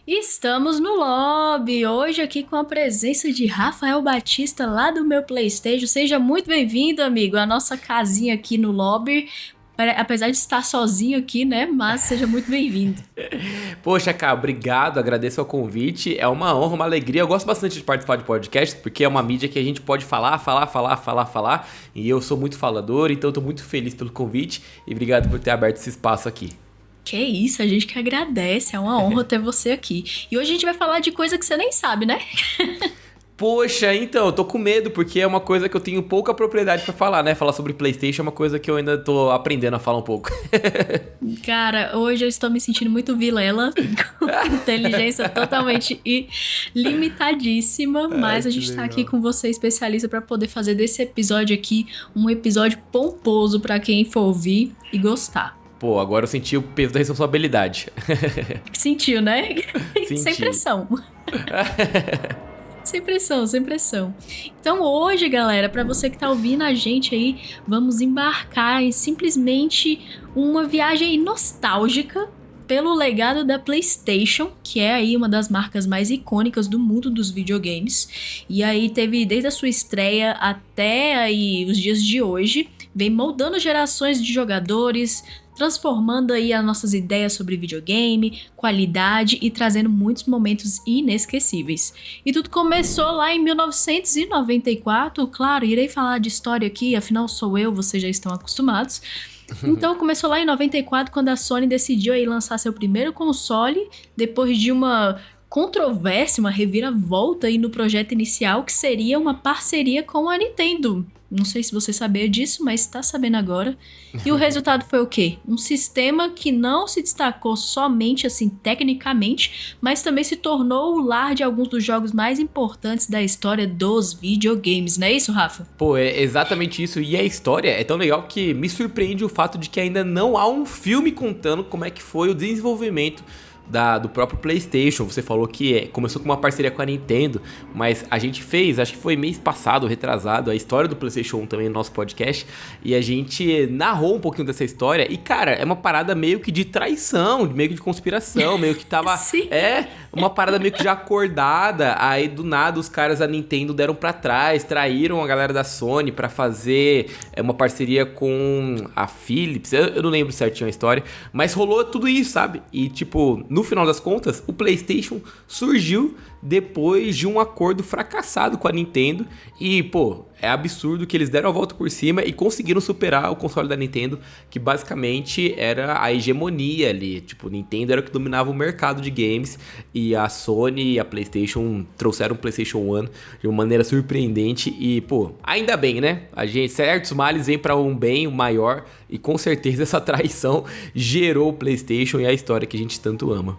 Estamos no lobby, hoje aqui com a presença de Rafael Batista lá do meu PlayStation. Seja muito bem-vindo, amigo, à nossa casinha aqui no lobby. Apesar de estar sozinho aqui, né? Mas seja muito bem-vindo. Poxa, cara, obrigado, agradeço o convite. É uma honra, uma alegria. Eu gosto bastante de participar de podcast, porque é uma mídia que a gente pode falar. E eu sou muito falador, então eu tô muito feliz pelo convite e obrigado por ter aberto esse espaço aqui. Que isso, a gente que agradece, é uma honra ter você aqui. E hoje a gente vai falar de coisa que você nem sabe, né? Poxa, então, eu tô com medo, porque é uma coisa que eu tenho pouca propriedade pra falar, né? Falar sobre PlayStation é uma coisa que eu ainda tô aprendendo a falar um pouco. Cara, hoje eu estou me sentindo muito vilela, com inteligência totalmente limitadíssima, mas a gente tá aqui com você, especialista, pra poder fazer desse episódio aqui um episódio pomposo pra quem for ouvir e gostar. Pô, agora eu senti o peso da responsabilidade. Sentiu, né? Senti. Sem pressão. Sem pressão, sem pressão. Então hoje, galera, pra você que tá ouvindo a gente aí, vamos embarcar em simplesmente uma viagem nostálgica pelo legado da PlayStation, que é aí uma das marcas mais icônicas do mundo dos videogames. E aí teve desde a sua estreia até aí os dias de hoje, vem moldando gerações de jogadores, transformando aí as nossas ideias sobre videogame, qualidade e trazendo muitos momentos inesquecíveis. E tudo começou lá em 1994, claro, irei falar de história aqui, afinal sou eu, vocês já estão acostumados. Então começou lá em 94, quando a Sony decidiu aí lançar seu primeiro console, depois de uma controvérsia, uma reviravolta aí no projeto inicial, que seria uma parceria com a Nintendo. Não sei se você sabia disso, mas tá sabendo agora. E o resultado foi o quê? Um sistema que não se destacou somente assim tecnicamente, mas também se tornou o lar de alguns dos jogos mais importantes da história dos videogames, não é isso, Rafa? Pô, é exatamente isso. E a história é tão legal que me surpreende o fato de que ainda não há um filme contando como é que foi o desenvolvimento do próprio PlayStation. Você falou que começou com uma parceria com a Nintendo, mas a gente fez, acho que foi mês passado, retrasado, a história do PlayStation 1 também no nosso podcast, e a gente narrou um pouquinho dessa história, e cara, é uma parada meio que de traição, meio que de conspiração, meio que tava... uma parada meio que já acordada, aí do nada os caras da Nintendo deram pra trás, traíram a galera da Sony pra fazer uma parceria com a Philips, eu não lembro certinho a história, mas rolou tudo isso, sabe? E tipo, no final das contas, o PlayStation surgiu depois de um acordo fracassado com a Nintendo e, pô, é absurdo que eles deram a volta por cima e conseguiram superar o console da Nintendo, que basicamente era a hegemonia ali, tipo, Nintendo era o que dominava o mercado de games e a Sony e a PlayStation trouxeram o PlayStation 1 de uma maneira surpreendente e, pô, ainda bem, né? A gente, certos males vêm para um bem maior e com certeza essa traição gerou o PlayStation e a história que a gente tanto ama.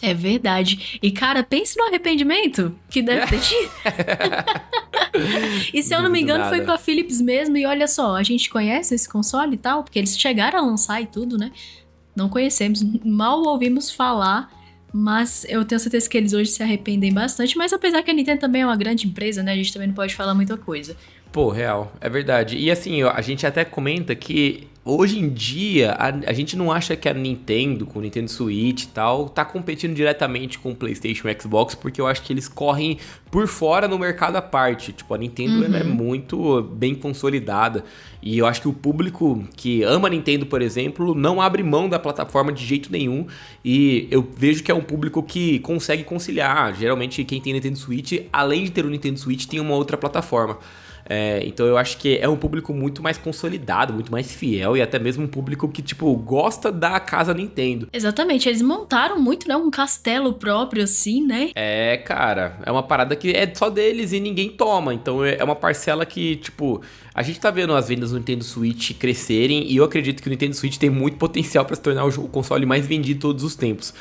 É verdade. E, cara, pense no arrependimento que deve ter tido. E se eu não me engano, foi com a Philips mesmo. E olha só, a gente conhece esse console e tal, porque eles chegaram a lançar e tudo, né? Não conhecemos, mal ouvimos falar. Mas eu tenho certeza que eles hoje se arrependem bastante. Mas apesar que a Nintendo também é uma grande empresa, né? A gente também não pode falar muita coisa. Pô, real, é verdade. E assim, a gente até comenta que hoje em dia a gente não acha que a Nintendo, com o Nintendo Switch e tal, tá competindo diretamente com o PlayStation e o Xbox, porque eu acho que eles correm por fora no mercado à parte. Tipo, a Nintendo ela é muito bem consolidada. E eu acho que o público que ama a Nintendo, por exemplo, não abre mão da plataforma de jeito nenhum. E eu vejo que é um público que consegue conciliar. Geralmente quem tem Nintendo Switch, além de ter o Nintendo Switch, tem uma outra plataforma. Então eu acho que é um público muito mais consolidado, muito mais fiel e até mesmo um público que, tipo, gosta da casa Nintendo. Exatamente, eles montaram muito, né? Um castelo próprio, assim, né? Cara, é uma parada que é só deles e ninguém toma. Então é uma parcela que, tipo, a gente tá vendo as vendas do Nintendo Switch crescerem e eu acredito que o Nintendo Switch tem muito potencial pra se tornar o console mais vendido de todos os tempos.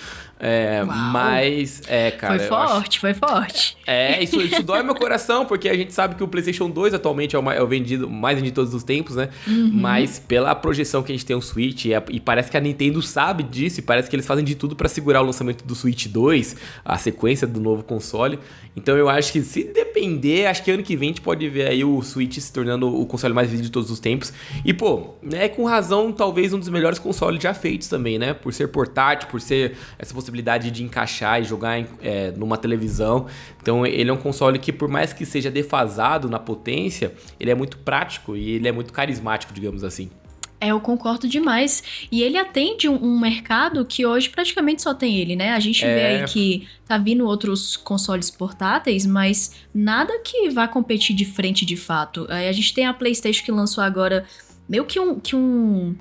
Mas, cara... Foi forte. Isso dói meu coração, porque a gente sabe que o PlayStation 2 atualmente é o mais vendido de todos os tempos, né? Mas pela projeção que a gente tem o Switch, e parece que a Nintendo sabe disso, e parece que eles fazem de tudo pra segurar o lançamento do Switch 2, a sequência do novo console. Então eu acho que se depender, acho que ano que vem a gente pode ver aí o Switch se tornando o console mais vendido de todos os tempos. E, pô, é com razão, talvez um dos melhores consoles já feitos também, né? Por ser portátil, por ser essa possibilidade de encaixar e jogar numa televisão. Então, ele é um console que, por mais que seja defasado na potência, ele é muito prático e ele é muito carismático, digamos assim. Eu concordo demais. E ele atende um mercado que hoje praticamente só tem ele, né? A gente vê aí que tá vindo outros consoles portáteis, mas nada que vá competir de frente de fato. Aí a gente tem a PlayStation que lançou agora meio que um...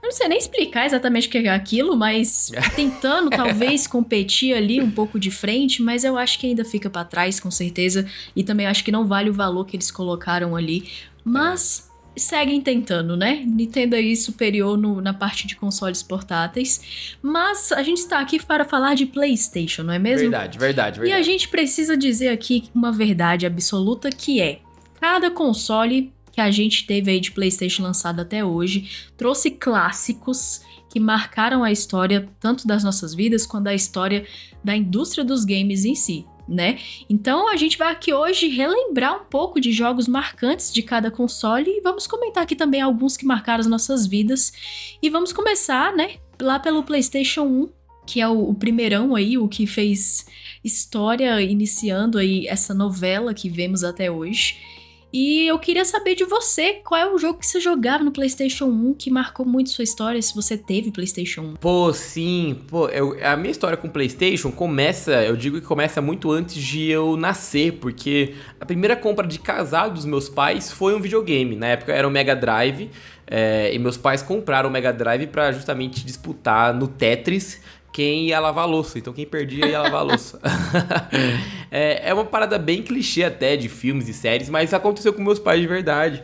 Eu não sei nem explicar exatamente o que é aquilo, mas tentando talvez competir ali um pouco de frente, mas eu acho que ainda fica pra trás, com certeza. E também acho que não vale o valor que eles colocaram ali. Mas... seguem tentando, né? Nintendo aí superior na parte de consoles portáteis. Mas a gente está aqui para falar de PlayStation, não é mesmo? Verdade. E a gente precisa dizer aqui uma verdade absoluta que é: cada console que a gente teve aí de PlayStation lançado até hoje trouxe clássicos que marcaram a história tanto das nossas vidas quanto a história da indústria dos games em si. Né? Então a gente vai aqui hoje relembrar um pouco de jogos marcantes de cada console e vamos comentar aqui também alguns que marcaram as nossas vidas. E vamos começar, né, lá pelo PlayStation 1, que é o primeirão aí, o que fez história iniciando aí essa novela que vemos até hoje. E eu queria saber de você, qual é o jogo que você jogava no PlayStation 1 que marcou muito sua história, se você teve PlayStation 1? Pô, sim. Pô, a minha história com PlayStation eu digo que começa muito antes de eu nascer, porque a primeira compra de casal dos meus pais foi um videogame. Na época era o Mega Drive, e meus pais compraram o Mega Drive pra justamente disputar no Tetris quem ia lavar a louça. Então quem perdia ia lavar a louça. É uma parada bem clichê até de filmes e séries, mas aconteceu com meus pais de verdade.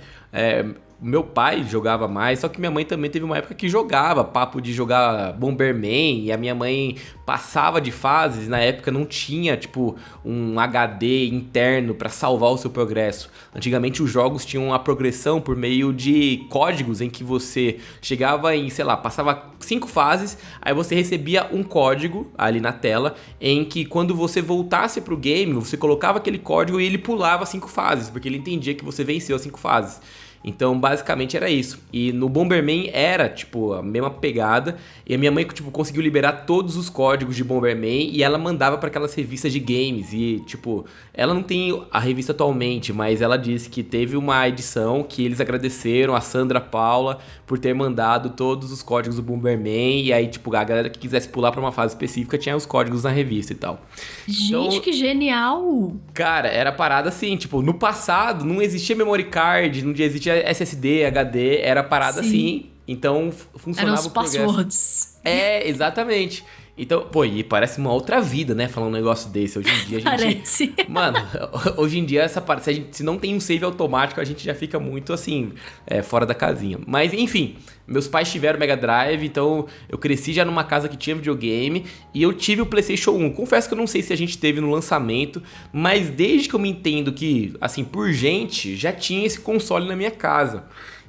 Meu pai jogava mais, só que minha mãe também teve uma época que jogava, papo de jogar Bomberman, e a minha mãe passava de fases, na época não tinha, tipo, um HD interno pra salvar o seu progresso. Antigamente os jogos tinham a progressão por meio de códigos em que você chegava em, sei lá, passava 5 fases, aí você recebia um código ali na tela, em que quando você voltasse pro game, você colocava aquele código e ele pulava 5 fases, porque ele entendia que você venceu as 5 fases. Então, basicamente era isso. E no Bomberman era, tipo, a mesma pegada. E a minha mãe, tipo, conseguiu liberar todos os códigos de Bomberman e ela mandava para aquelas revistas de games. E, tipo, ela não tem a revista atualmente, mas ela disse que teve uma edição que eles agradeceram a Sandra Paula por ter mandado todos os códigos do Bomberman. E aí, tipo, a galera que quisesse pular pra uma fase específica tinha os códigos na revista e tal. Gente, então, que genial! Cara, era parada assim, tipo, no passado não existia memory card, não existia SSD, HD, era parada assim, então funcionava eram os passwords. Exatamente. Então, pô, e parece uma outra vida, né, falar um negócio desse. Hoje em dia a gente... Parece. Mano, hoje em dia essa parte, se não tem um save automático, a gente já fica muito, assim, fora da casinha. Mas, enfim, meus pais tiveram Mega Drive, então eu cresci já numa casa que tinha videogame e eu tive o PlayStation 1. Confesso que eu não sei se a gente teve no lançamento, mas desde que eu me entendo que, assim, por gente, já tinha esse console na minha casa.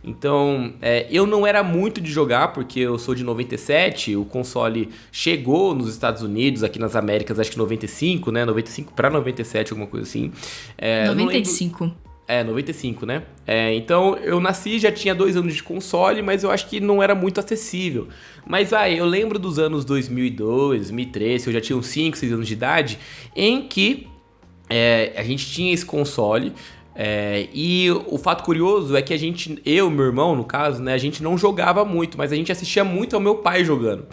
Então, eu não era muito de jogar, porque eu sou de 97, o console chegou nos Estados Unidos, aqui nas Américas, acho que 95, né? 95 pra 97, alguma coisa assim. 95. 95, né? Então, eu nasci, já tinha 2 anos de console, mas eu acho que não era muito acessível. Mas, eu lembro dos anos 2002, 2003, eu já tinha uns 5, 6 anos de idade, em que a gente tinha esse console... e o fato curioso é que eu e meu irmão, no caso, né, a gente não jogava muito, mas a gente assistia muito ao meu pai jogando.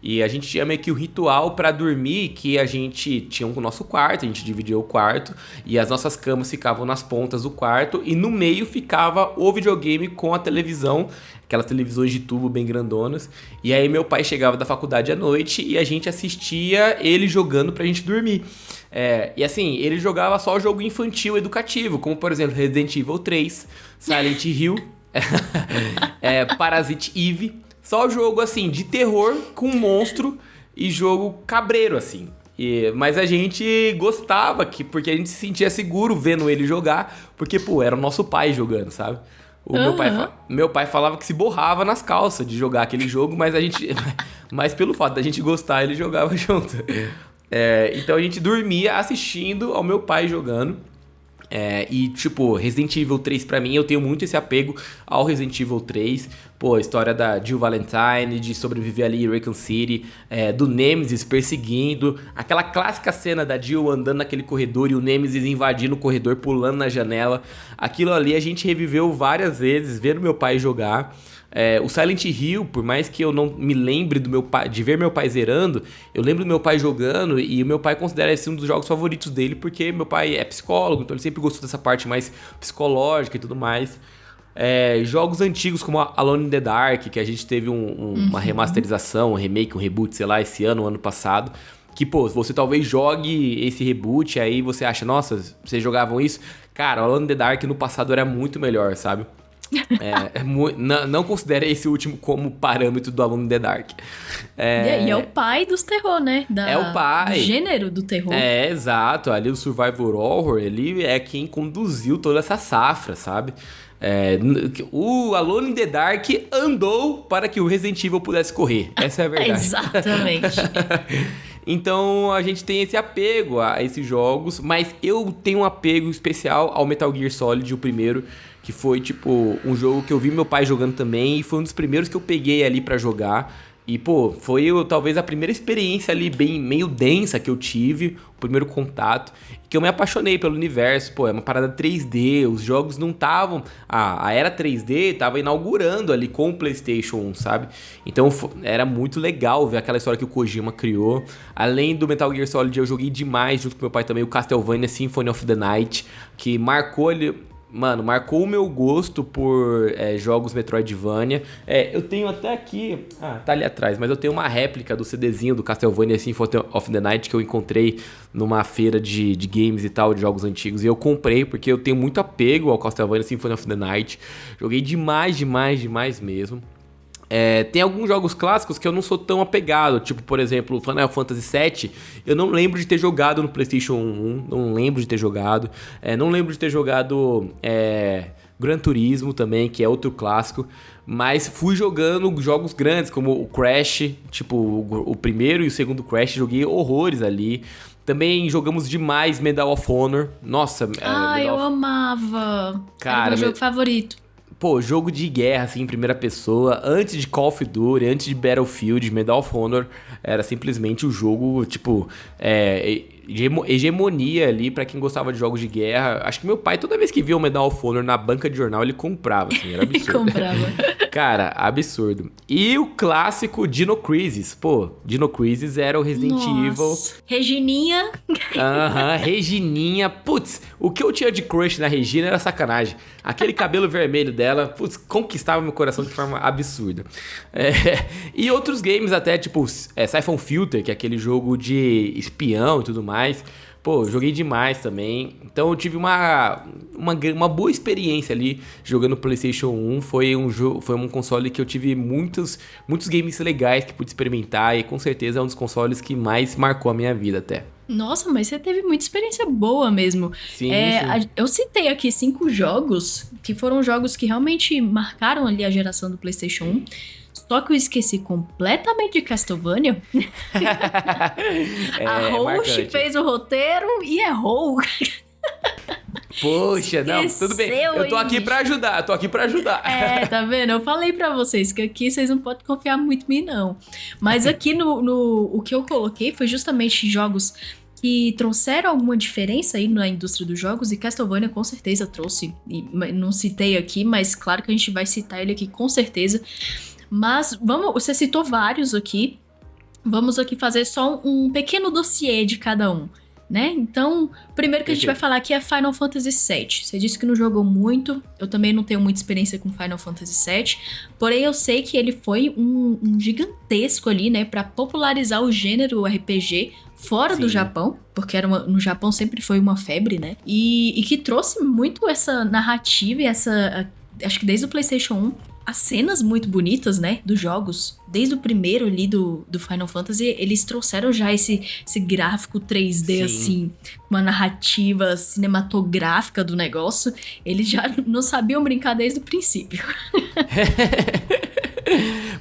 E a gente tinha meio que o ritual pra dormir, que a gente tinha o nosso quarto, a gente dividia o quarto, e as nossas camas ficavam nas pontas do quarto, e no meio ficava o videogame com a televisão, aquelas televisões de tubo bem grandonas. E aí meu pai chegava da faculdade à noite e a gente assistia ele jogando pra gente dormir. E assim, ele jogava só jogo infantil educativo, como por exemplo Resident Evil 3, Silent Hill, Parasite Eve, só jogo assim de terror com monstro e jogo cabreiro assim. Mas a gente gostava, porque a gente se sentia seguro vendo ele jogar, porque pô, era o nosso pai jogando, sabe? Meu pai falava que se borrava nas calças de jogar aquele jogo, mas pelo fato da gente gostar, ele jogava junto. Então a gente dormia assistindo ao meu pai jogando. E, tipo, Resident Evil 3 pra mim, eu tenho muito esse apego ao Resident Evil 3. Pô, a história da Jill Valentine, de sobreviver ali em Raccoon City, do Nemesis perseguindo. Aquela clássica cena da Jill andando naquele corredor e o Nemesis invadindo o corredor, pulando na janela. Aquilo ali a gente reviveu várias vezes, vendo meu pai jogar. O Silent Hill, por mais que eu não me lembre do meu pai, de ver meu pai zerando, eu lembro do meu pai jogando e o meu pai considera esse um dos jogos favoritos dele, porque meu pai é psicólogo, então ele sempre gostou dessa parte mais psicológica e tudo mais. Jogos antigos como Alone in the Dark, que a gente teve uma remasterização, um remake, um reboot, sei lá, esse ano passado. Que, pô, você talvez jogue esse reboot, aí você acha, nossa, vocês jogavam isso? Cara, Alone in the Dark no passado era muito melhor, sabe? Não considere esse último como parâmetro do Alone in the Dark. E é o pai dos terror, né? É o pai. Do gênero do terror. Exato. Ali o Survivor Horror, ele é quem conduziu toda essa safra, sabe? O Alone in the Dark andou para que o Resident Evil pudesse correr. Essa é a verdade. Exatamente. Então a gente tem esse apego a esses jogos, mas eu tenho um apego especial ao Metal Gear Solid, o primeiro, que foi tipo um jogo que eu vi meu pai jogando também e foi um dos primeiros que eu peguei ali pra jogar. E, pô, foi talvez a primeira experiência ali meio densa que eu tive, o primeiro contato, que eu me apaixonei pelo universo. Pô, é uma parada 3D, os jogos não estavam... A era 3D tava inaugurando ali com o PlayStation 1, sabe? Então era muito legal ver aquela história que o Kojima criou. Além do Metal Gear Solid, eu joguei demais, junto com meu pai também, o Castlevania Symphony of the Night, que marcou o meu gosto por jogos Metroidvania. Eu tenho até aqui... tá ali atrás, mas eu tenho uma réplica do CDzinho do Castlevania Symphony of the Night que eu encontrei numa feira de games e tal, de jogos antigos. E eu comprei porque eu tenho muito apego ao Castlevania Symphony of the Night. Joguei demais mesmo. Tem alguns jogos clássicos que eu não sou tão apegado, tipo, por exemplo, Final Fantasy VII, eu não lembro de ter jogado no PlayStation 1, não lembro de ter jogado, não lembro de ter jogado Gran Turismo também, que é outro clássico, mas fui jogando jogos grandes, como o Crash, tipo, o primeiro e o segundo Crash, joguei horrores ali. Também jogamos demais Medal of Honor, nossa... eu amava, cara, era meu jogo favorito. Pô, jogo de guerra, assim, em primeira pessoa, antes de Call of Duty, antes de Battlefield, Medal of Honor, era simplesmente o jogo, tipo, hegemonia ali pra quem gostava de jogos de guerra. Acho que meu pai, toda vez que via o Medal of Honor na banca de jornal, ele comprava, assim, era absurdo. Comprava. Cara, absurdo. E o clássico Dino Crisis. Pô, Dino Crisis era o Resident Evil. Regininha. Regininha. Putz, o que eu tinha de crush na Regina era sacanagem. Aquele cabelo vermelho dela, putz, conquistava meu coração de forma absurda. E outros games até, tipo Siphon Filter, que é aquele jogo de espião e tudo mais. Pô, joguei demais também. Então eu tive uma boa experiência ali jogando PlayStation 1. Foi um console que eu tive muitos games legais que pude experimentar. E com certeza é um dos consoles que mais marcou a minha vida até. Nossa, mas você teve muita experiência boa mesmo. Sim. Eu citei aqui 5 jogos que foram jogos que realmente marcaram ali a geração do PlayStation 1. Só que eu esqueci completamente de Castlevania. A Roche fez o roteiro e errou. Poxa, não, tudo bem. Eu tô aqui pra ajudar, tá vendo? Eu falei pra vocês que aqui vocês não podem confiar muito em mim, não. Mas aqui o que eu coloquei foi justamente jogos que trouxeram alguma diferença aí na indústria dos jogos, e Castlevania com certeza trouxe. Não citei aqui, mas claro que a gente vai citar ele aqui com certeza. Mas você citou vários aqui. Vamos aqui fazer só um pequeno dossiê de cada um, né? Então, o primeiro que a gente vai falar aqui é Final Fantasy VII. Você disse que não jogou muito. Eu também não tenho muita experiência com Final Fantasy VII. Porém, eu sei que ele foi um gigantesco ali, né? Pra popularizar o gênero RPG fora do Japão. Porque no Japão sempre foi uma febre, né? E que trouxe muito essa narrativa e acho que desde o PlayStation 1... As cenas muito bonitas, né, dos jogos, desde o primeiro ali do Final Fantasy, eles trouxeram já esse gráfico 3D, assim, uma narrativa cinematográfica do negócio. Eles já não sabiam brincar desde o princípio.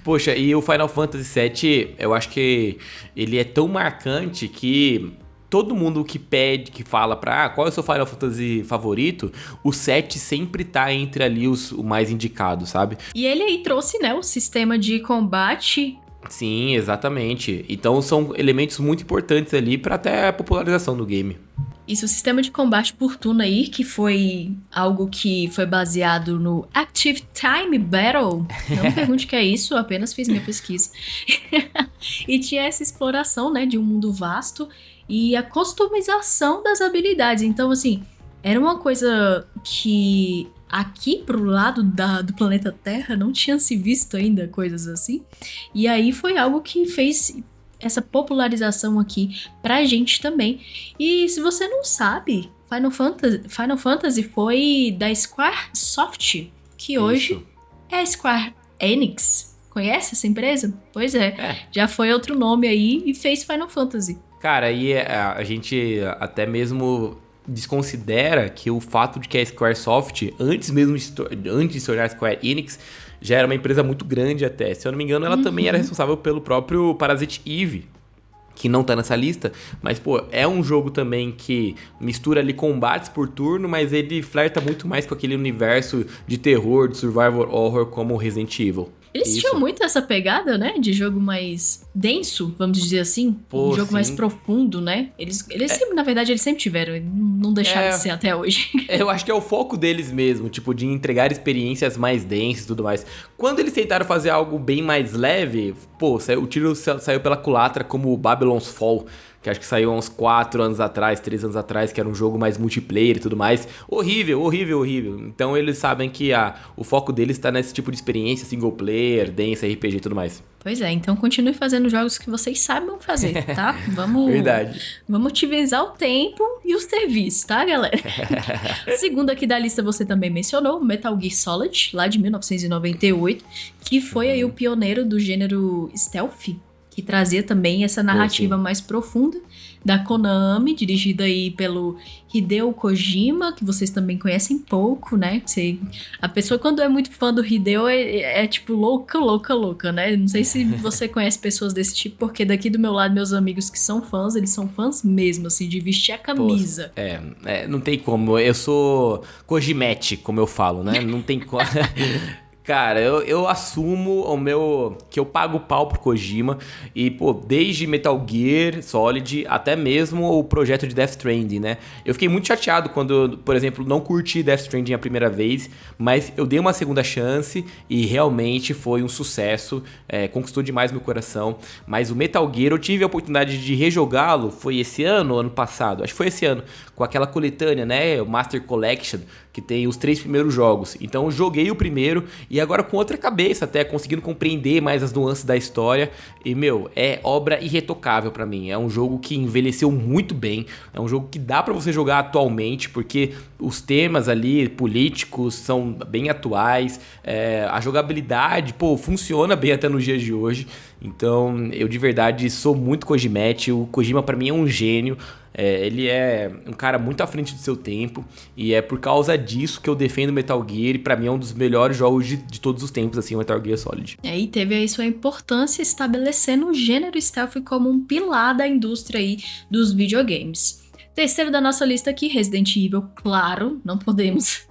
Poxa, e o Final Fantasy VII, eu acho que ele é tão marcante que todo mundo que pede, que fala qual é o seu Final Fantasy favorito, o 7 sempre tá entre ali o mais indicado, sabe? E ele aí trouxe, né, o sistema de combate. Sim, exatamente. Então são elementos muito importantes ali pra até a popularização do game. Isso, o sistema de combate por turno aí, que foi algo que foi baseado no Active Time Battle. Não me pergunte o que é isso, eu apenas fiz minha pesquisa. E tinha essa exploração, né, de um mundo vasto e a customização das habilidades. Então, assim, era uma coisa que aqui pro lado do planeta Terra não tinha se visto ainda coisas assim. E aí foi algo que fez essa popularização aqui pra gente também. E se você não sabe, Final Fantasy foi da Squaresoft, que hoje é a Square Enix. Conhece essa empresa? Pois é, já foi outro nome aí e fez Final Fantasy. Cara, aí a gente até mesmo desconsidera que o fato de que a Squaresoft, antes de se tornar a Square Enix, já era uma empresa muito grande até. Se eu não me engano, ela também era responsável pelo próprio Parasite Eve, que não tá nessa lista, mas, pô, é um jogo também que mistura ali combates por turno, mas ele flerta muito mais com aquele universo de terror, de survival horror como Resident Evil. Eles tinham muito essa pegada, né? De jogo mais denso, vamos dizer assim. Pô, um jogo sim. mais profundo, né? Eles sempre, na verdade, eles sempre tiveram. Não deixaram de ser até hoje. Eu acho que é o foco deles mesmo, tipo, de entregar experiências mais densas e tudo mais. Quando eles tentaram fazer algo bem mais leve, pô, o tiro saiu pela culatra como o Babylon's Fall, que acho que saiu há uns 4 anos atrás, 3 anos atrás, que era um jogo mais multiplayer e tudo mais. Horrível, horrível, horrível. Então eles sabem que o foco deles tá nesse tipo de experiência, single player, densa, RPG e tudo mais. Pois é, então continue fazendo jogos que vocês saibam fazer, tá? Verdade. Vamos otimizar o tempo e os serviços, tá, galera? Segundo aqui da lista, você também mencionou Metal Gear Solid, lá de 1998, que foi aí o pioneiro do gênero stealth, que trazia também essa narrativa mais profunda da Konami, dirigida aí pelo Hideo Kojima, que vocês também conhecem pouco, né? A pessoa, quando é muito fã do Hideo, é tipo louca, né? Não sei se você conhece pessoas desse tipo, porque daqui do meu lado, meus amigos que são fãs, eles são fãs mesmo, assim, de vestir a camisa. Não tem como. Eu sou Kojimete, como eu falo, né? Não tem como. Cara, eu assumo que eu pago pau pro Kojima e, pô, desde Metal Gear Solid até mesmo o projeto de Death Stranding, né? Eu fiquei muito chateado quando, por exemplo, não curti Death Stranding a primeira vez, mas eu dei uma segunda chance e realmente foi um sucesso, conquistou demais meu coração. Mas o Metal Gear, eu tive a oportunidade de rejogá-lo, foi esse ano ou ano passado? Acho que foi esse ano, com aquela coletânea, né? O Master Collection, que tem os 3 primeiros jogos. Então eu joguei o primeiro e agora com outra cabeça, até conseguindo compreender mais as nuances da história. E, meu, é obra irretocável pra mim. É um jogo que envelheceu muito bem. É um jogo que dá pra você jogar atualmente, porque os temas ali políticos são bem atuais. A jogabilidade, pô, funciona bem até nos dias de hoje. Então, eu de verdade sou muito Kojimete. O Kojima pra mim é um gênio. Ele é um cara muito à frente do seu tempo e é por causa disso que eu defendo Metal Gear e pra mim é um dos melhores jogos de todos os tempos, assim, o Metal Gear Solid. E teve aí sua importância estabelecendo o gênero stealth como um pilar da indústria aí dos videogames. Terceiro da nossa lista aqui, Resident Evil, claro, não podemos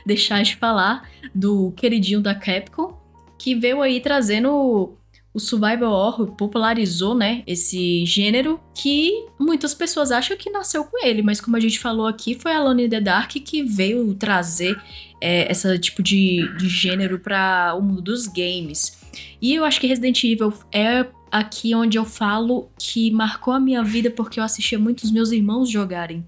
deixar de falar do queridinho da Capcom, que veio aí trazendo o survival horror, popularizou, né, esse gênero que muitas pessoas acham que nasceu com ele, mas como a gente falou aqui, foi Alone in the Dark que veio trazer esse tipo de gênero para o mundo dos games. E eu acho que Resident Evil é aqui onde eu falo que marcou a minha vida porque eu assistia muitos meus irmãos jogarem.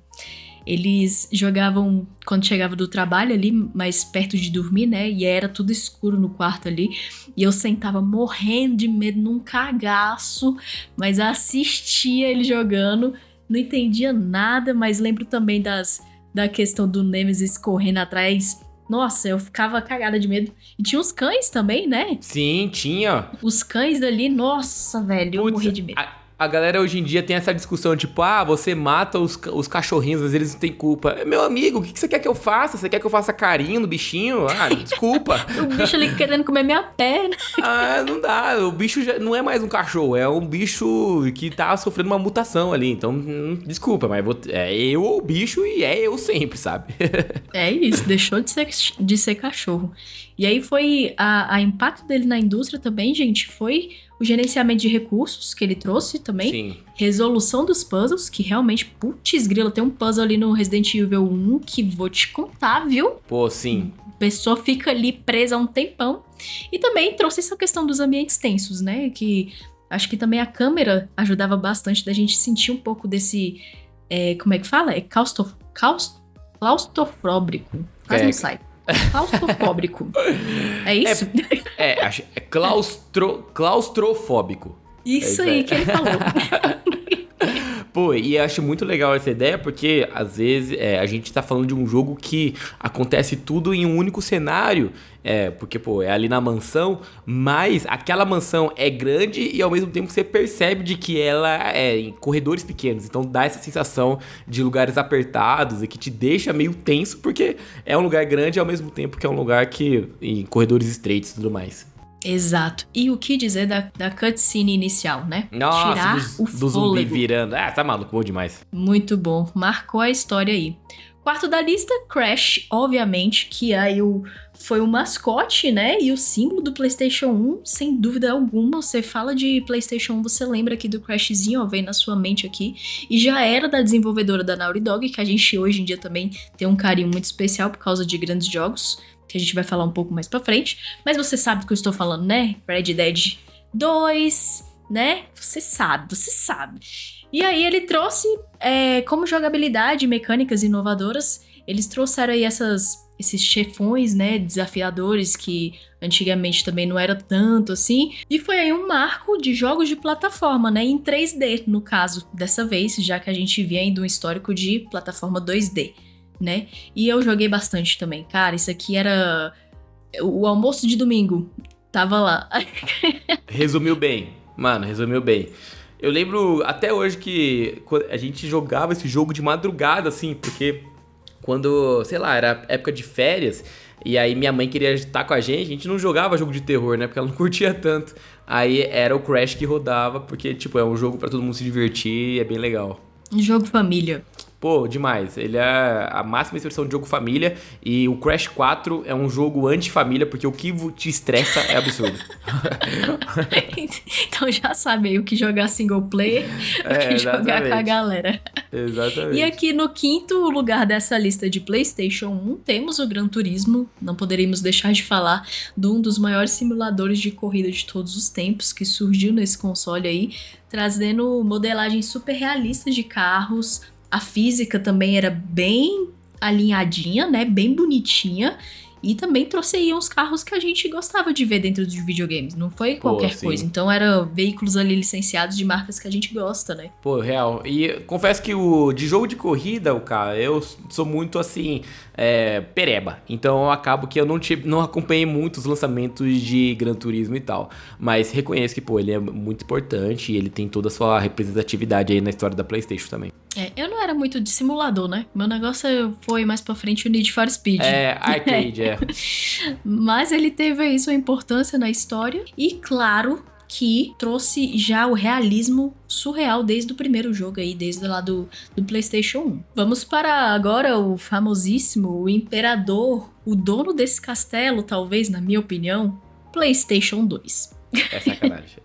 Eles jogavam quando chegava do trabalho ali, mais perto de dormir, né? E era tudo escuro no quarto ali. E eu sentava morrendo de medo num cagaço, mas assistia ele jogando. Não entendia nada, mas lembro também da questão do Nemesis correndo atrás. Nossa, eu ficava cagada de medo. E tinha os cães também, né? Sim, tinha. Os cães dali, nossa, velho, eu morri de medo. A galera hoje em dia tem essa discussão, tipo, você mata os cachorrinhos, mas eles não têm culpa. Meu amigo, o que você quer que eu faça? Você quer que eu faça carinho no bichinho? Desculpa. O bicho ali querendo comer minha perna. Não dá. O bicho já não é mais um cachorro, é um bicho que tá sofrendo uma mutação ali. Então, desculpa, mas é eu ou o bicho e é eu sempre, sabe? É isso, deixou de ser cachorro. E aí foi a impacto dele na indústria também, gente, foi o gerenciamento de recursos que ele trouxe também. Sim. Resolução dos puzzles, que realmente, putz grila, tem um puzzle ali no Resident Evil 1 que vou te contar, viu? Pô, sim. A pessoa fica ali presa há um tempão. E também trouxe essa questão dos ambientes tensos, né? Que acho que também a câmera ajudava bastante da gente sentir um pouco desse... como é que fala? É claustrofóbico. Quase não sai. Claustrofóbico. É isso? Acho é claustrofóbico. Isso aí que ele falou. Pô, e eu acho muito legal essa ideia, porque às vezes a gente tá falando de um jogo que acontece tudo em um único cenário, porque, pô, é ali na mansão, mas aquela mansão é grande e ao mesmo tempo você percebe de que ela é em corredores pequenos, então dá essa sensação de lugares apertados e que te deixa meio tenso, porque é um lugar grande ao mesmo tempo que é um lugar que em corredores estreitos e tudo mais. Exato. E o que dizer da cutscene inicial, né? Nossa, tirar o do zumbi fôlego. virando. Tá maluco, bom demais. Muito bom. Marcou a história aí. Quarto da lista, Crash, obviamente, que aí foi o mascote, né? E o símbolo do PlayStation 1, sem dúvida alguma. Você fala de PlayStation 1, você lembra aqui do Crashzinho, ó, vem na sua mente aqui. E já era da desenvolvedora da Naughty Dog, que a gente hoje em dia também tem um carinho muito especial por causa de grandes jogos, que a gente vai falar um pouco mais pra frente. Mas você sabe do que eu estou falando, né? Red Dead 2, né? Você sabe. E aí ele trouxe, como jogabilidade, mecânicas inovadoras, eles trouxeram aí esses chefões, né, desafiadores, que antigamente também não era tanto assim. E foi aí um marco de jogos de plataforma, né, em 3D, no caso, dessa vez, já que a gente vinha aí de um histórico de plataforma 2D. Né? E eu joguei bastante também. Cara, isso aqui era o almoço de domingo. Tava lá. Resumiu bem. Mano, resumiu bem. Eu lembro até hoje que a gente jogava esse jogo de madrugada, assim, porque quando, sei lá, era época de férias, e aí minha mãe queria estar com a gente não jogava jogo de terror, né? Porque ela não curtia tanto. Aí era o Crash que rodava, porque, tipo, é um jogo pra todo mundo se divertir e é bem legal. Jogo família. Pô, demais. Ele é a máxima expressão de jogo família. E o Crash 4 é um jogo anti-família, porque o que te estressa é absurdo. Então já sabe aí o que jogar single player, o que jogar com a galera. Exatamente. E aqui no quinto lugar dessa lista de PlayStation 1, temos o Gran Turismo. Não poderíamos deixar de falar de um dos maiores simuladores de corrida de todos os tempos, que surgiu nesse console aí, trazendo modelagens super realistas de carros. A física também era bem alinhadinha, né? Bem bonitinha. E também trouxe aí uns carros que a gente gostava de ver dentro dos videogames. Não foi qualquer coisa. Então eram veículos ali licenciados de marcas que a gente gosta, né? Pô, real. E confesso que de jogo de corrida, cara, eu sou muito assim, pereba. Então eu acabo que eu não acompanhei muito os lançamentos de Gran Turismo e tal. Mas reconheço que, pô, ele é muito importante e ele tem toda a sua representatividade aí na história da PlayStation também. Eu não era muito de simulador, né? Meu negócio foi mais pra frente o Need for Speed. Arcade, Mas ele teve aí sua importância na história. E claro que trouxe já o realismo surreal desde o primeiro jogo aí, desde lá do PlayStation 1. Vamos para agora o famosíssimo, o imperador, o dono desse castelo, talvez, na minha opinião, PlayStation 2. É sacanagem.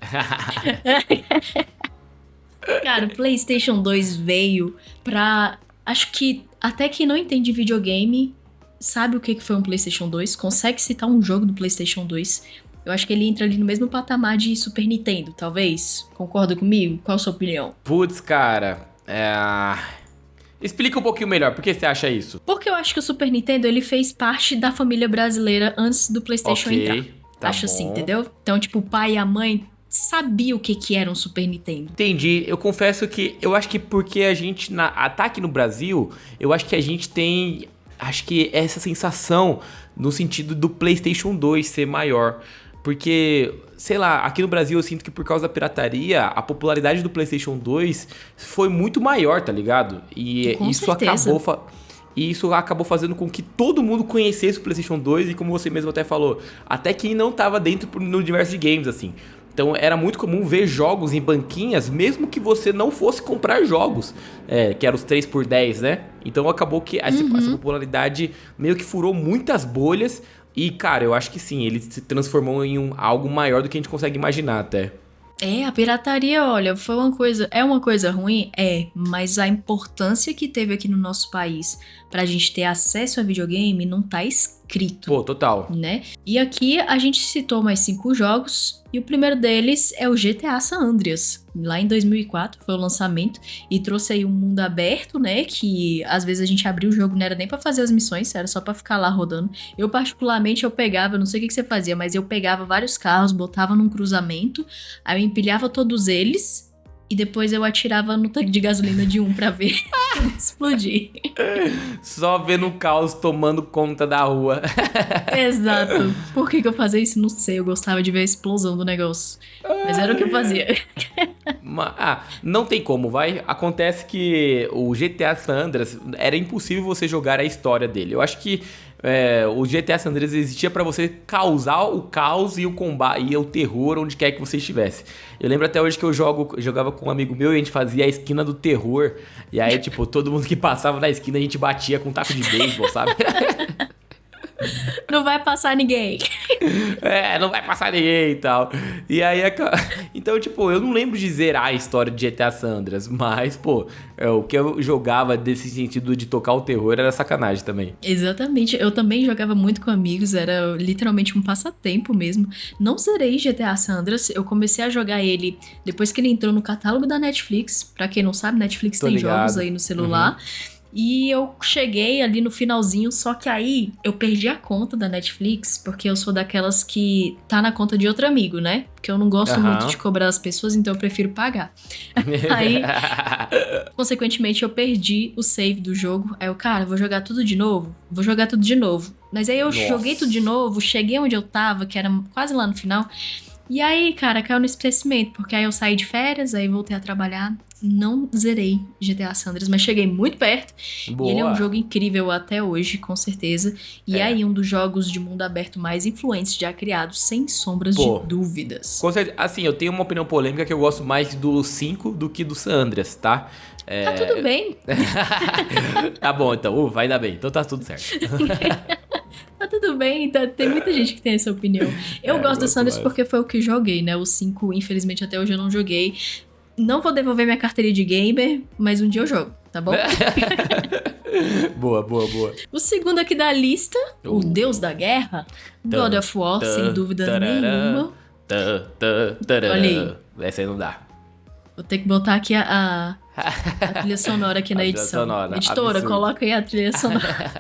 Cara, o PlayStation 2 veio pra... Acho que até quem não entende videogame sabe o que foi um PlayStation 2, consegue citar um jogo do PlayStation 2. Eu acho que ele entra ali no mesmo patamar de Super Nintendo, talvez. Concorda comigo? Qual a sua opinião? Putz, cara... Explica um pouquinho melhor, por que você acha isso? Porque eu acho que o Super Nintendo, ele fez parte da família brasileira antes do PlayStation entrar. Tá acho bom. assim, entendeu? Então, tipo, o pai e a mãe sabia o que era um Super Nintendo. Entendi. Eu confesso que eu acho que porque a gente tá aqui no Brasil, eu acho que a gente tem, acho que essa sensação no sentido do PlayStation 2 ser maior. Porque, sei lá, aqui no Brasil eu sinto que por causa da pirataria, a popularidade do PlayStation 2 foi muito maior, tá ligado? E Com isso certeza. acabou fazendo com que todo mundo conhecesse o PlayStation 2 e, como você mesmo até falou, até quem não tava dentro no universo de games, assim. Então era muito comum ver jogos em banquinhas, mesmo que você não fosse comprar jogos, que eram os 3x10, né? Então acabou que essa popularidade meio que furou muitas bolhas. E, cara, eu acho que sim, ele se transformou em algo maior do que a gente consegue imaginar até. A pirataria, olha, é uma coisa ruim? Mas a importância que teve aqui no nosso país pra gente ter acesso a videogame não tá escrito. Pô, total. Né? E aqui a gente citou mais 5 jogos, e o primeiro deles é o GTA San Andreas. Lá em 2004 foi o lançamento, e trouxe aí um mundo aberto, né? Que às vezes a gente abria o jogo, não era nem pra fazer as missões, era só pra ficar lá rodando. Eu particularmente, eu pegava, eu não sei o que você fazia, mas eu pegava vários carros, botava num cruzamento, aí eu empilhava todos eles, e depois eu atirava no tanque de gasolina de um pra ver explodir. Só vendo o caos tomando conta da rua. Exato. Por que eu fazia isso? Não sei. Eu gostava de ver a explosão do negócio. Mas era o que eu fazia. Não tem como, vai. Acontece que o GTA San Andreas era impossível você jogar a história dele. Eu acho que o GTA San Andreas existia pra você causar o caos e o combate e o terror onde quer que você estivesse. Eu lembro até hoje que eu jogava com um amigo meu e a gente fazia a esquina do terror. E aí, tipo, todo mundo que passava na esquina a gente batia com um taco de beisebol, sabe? Não vai passar ninguém. Não vai passar ninguém e tal. E aí, então, tipo, eu não lembro de zerar a história de GTA San Andreas, mas, pô, o que eu jogava desse sentido de tocar o terror era sacanagem também. Exatamente. Eu também jogava muito com amigos, era literalmente um passatempo mesmo. Não zerei GTA San Andreas, eu comecei a jogar ele depois que ele entrou no catálogo da Netflix. Pra quem não sabe, Netflix Tô tem ligado. jogos aí no celular. E eu cheguei ali no finalzinho, só que aí eu perdi a conta da Netflix, porque eu sou daquelas que tá na conta de outro amigo, né? Porque eu não gosto muito de cobrar as pessoas, então eu prefiro pagar. Aí, consequentemente, eu perdi o save do jogo. Aí eu, cara, vou jogar tudo de novo? Vou jogar tudo de novo. Mas aí eu joguei tudo de novo, cheguei onde eu tava, que era quase lá no final. E aí, cara, caiu no esquecimento, porque aí eu saí de férias, aí voltei a trabalhar. Não zerei GTA San Andreas, mas cheguei muito perto. Boa. E ele é um jogo incrível até hoje, com certeza. E aí, um dos jogos de mundo aberto mais influentes já criados, sem sombras de dúvidas. Com certeza. Assim, eu tenho uma opinião polêmica que eu gosto mais do 5 do que do San Andreas, tá? Tá tudo bem. Tá bom, então. Vai dar bem. Então tá tudo certo. Tá tudo bem, tem muita gente que tem essa opinião. Eu gosto do San Andreas porque foi o que joguei, né? O 5, infelizmente, até hoje eu não joguei. Não vou devolver minha carteirinha de gamer, mas um dia eu jogo, tá bom? Boa. O segundo aqui da lista, o Deus da Guerra, God of War, sem dúvida nenhuma. Olha aí. Essa aí não dá. Vou ter que botar aqui a trilha sonora aqui na edição. Editora, absurdo. coloca aí a trilha sonora.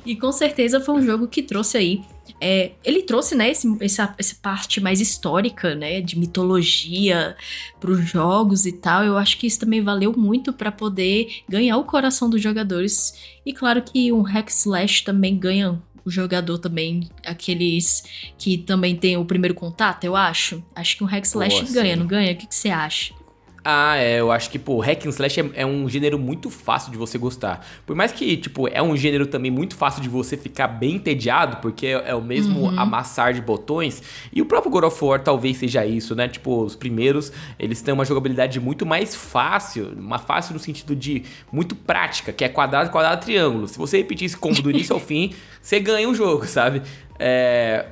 E com certeza foi um jogo que trouxe aí. Ele trouxe, né, essa parte mais histórica, né, de mitologia pros jogos e tal. Eu acho que isso também valeu muito pra poder ganhar o coração dos jogadores. E claro que um hack slash também ganha o jogador também, aqueles que também tem o primeiro contato, eu acho. Acho que um hack slash ganha, não ganha? O que você acha? Eu acho que, pô, hack and slash é um gênero muito fácil de você gostar. Por mais que, tipo, é um gênero também muito fácil de você ficar bem entediado, porque é o mesmo amassar de botões. E o próprio God of War talvez seja isso, né? Tipo, os primeiros, eles têm uma jogabilidade muito mais fácil, fácil no sentido de muito prática, que é quadrado, quadrado, triângulo. Se você repetir esse combo do início ao fim, você ganha o jogo, sabe?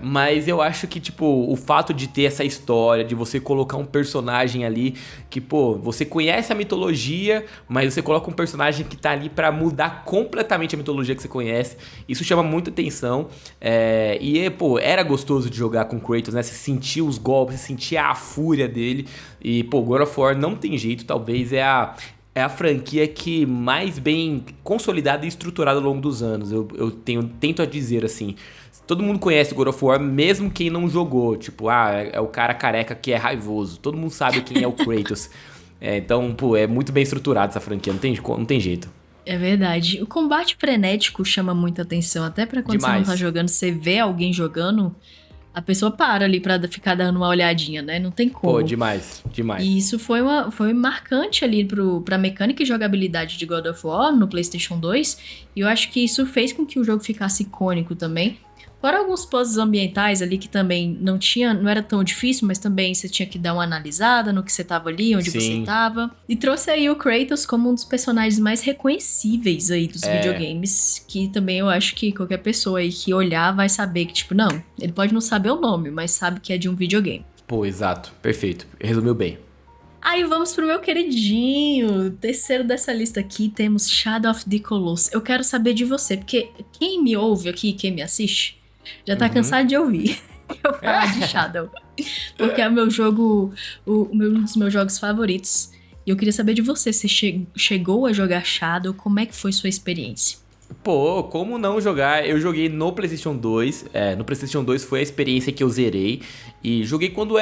Mas eu acho que, tipo, o fato de ter essa história, de você colocar um personagem ali que, pô, você conhece a mitologia, mas você coloca um personagem que tá ali pra mudar completamente a mitologia que você conhece, isso chama muita atenção. Pô, era gostoso de jogar com Kratos, né? Você sentia os golpes, você sentia a fúria dele. E, pô, God of War não tem jeito, talvez é a franquia que mais bem consolidada e estruturada ao longo dos anos. Tento a dizer assim. Todo mundo conhece God of War, mesmo quem não jogou. Tipo, é o cara careca que é raivoso. Todo mundo sabe quem é o Kratos. Então, pô, é muito bem estruturada essa franquia, não tem jeito. É verdade. O combate frenético chama muita atenção. Até pra quando Demais. você não tá jogando, você vê alguém jogando, a pessoa para ali pra ficar dando uma olhadinha, né? Não tem como. Pô, demais. E isso foi marcante ali pra mecânica e jogabilidade de God of War no PlayStation 2. E eu acho que isso fez com que o jogo ficasse icônico também. Fora alguns puzzles ambientais ali que também não era tão difícil, mas também você tinha que dar uma analisada no que você tava ali, onde você tava. E trouxe aí o Kratos como um dos personagens mais reconhecíveis aí dos videogames, que também eu acho que qualquer pessoa aí que olhar vai saber que, tipo, não, ele pode não saber o nome, mas sabe que é de um videogame. Pô, exato. Perfeito. Resumiu bem. Aí vamos pro meu queridinho. Terceiro dessa lista aqui temos Shadow of the Colossus. Eu quero saber de você, porque quem me ouve aqui, quem me assiste, já tá cansado de ouvir eu falar de Shadow. Porque é o meu jogo, um dos meus jogos favoritos. E eu queria saber de você, você chegou a jogar Shadow, como é que foi sua experiência? Pô, como não jogar? Eu joguei no PlayStation 2. No PlayStation 2 foi a experiência que eu zerei. E joguei quando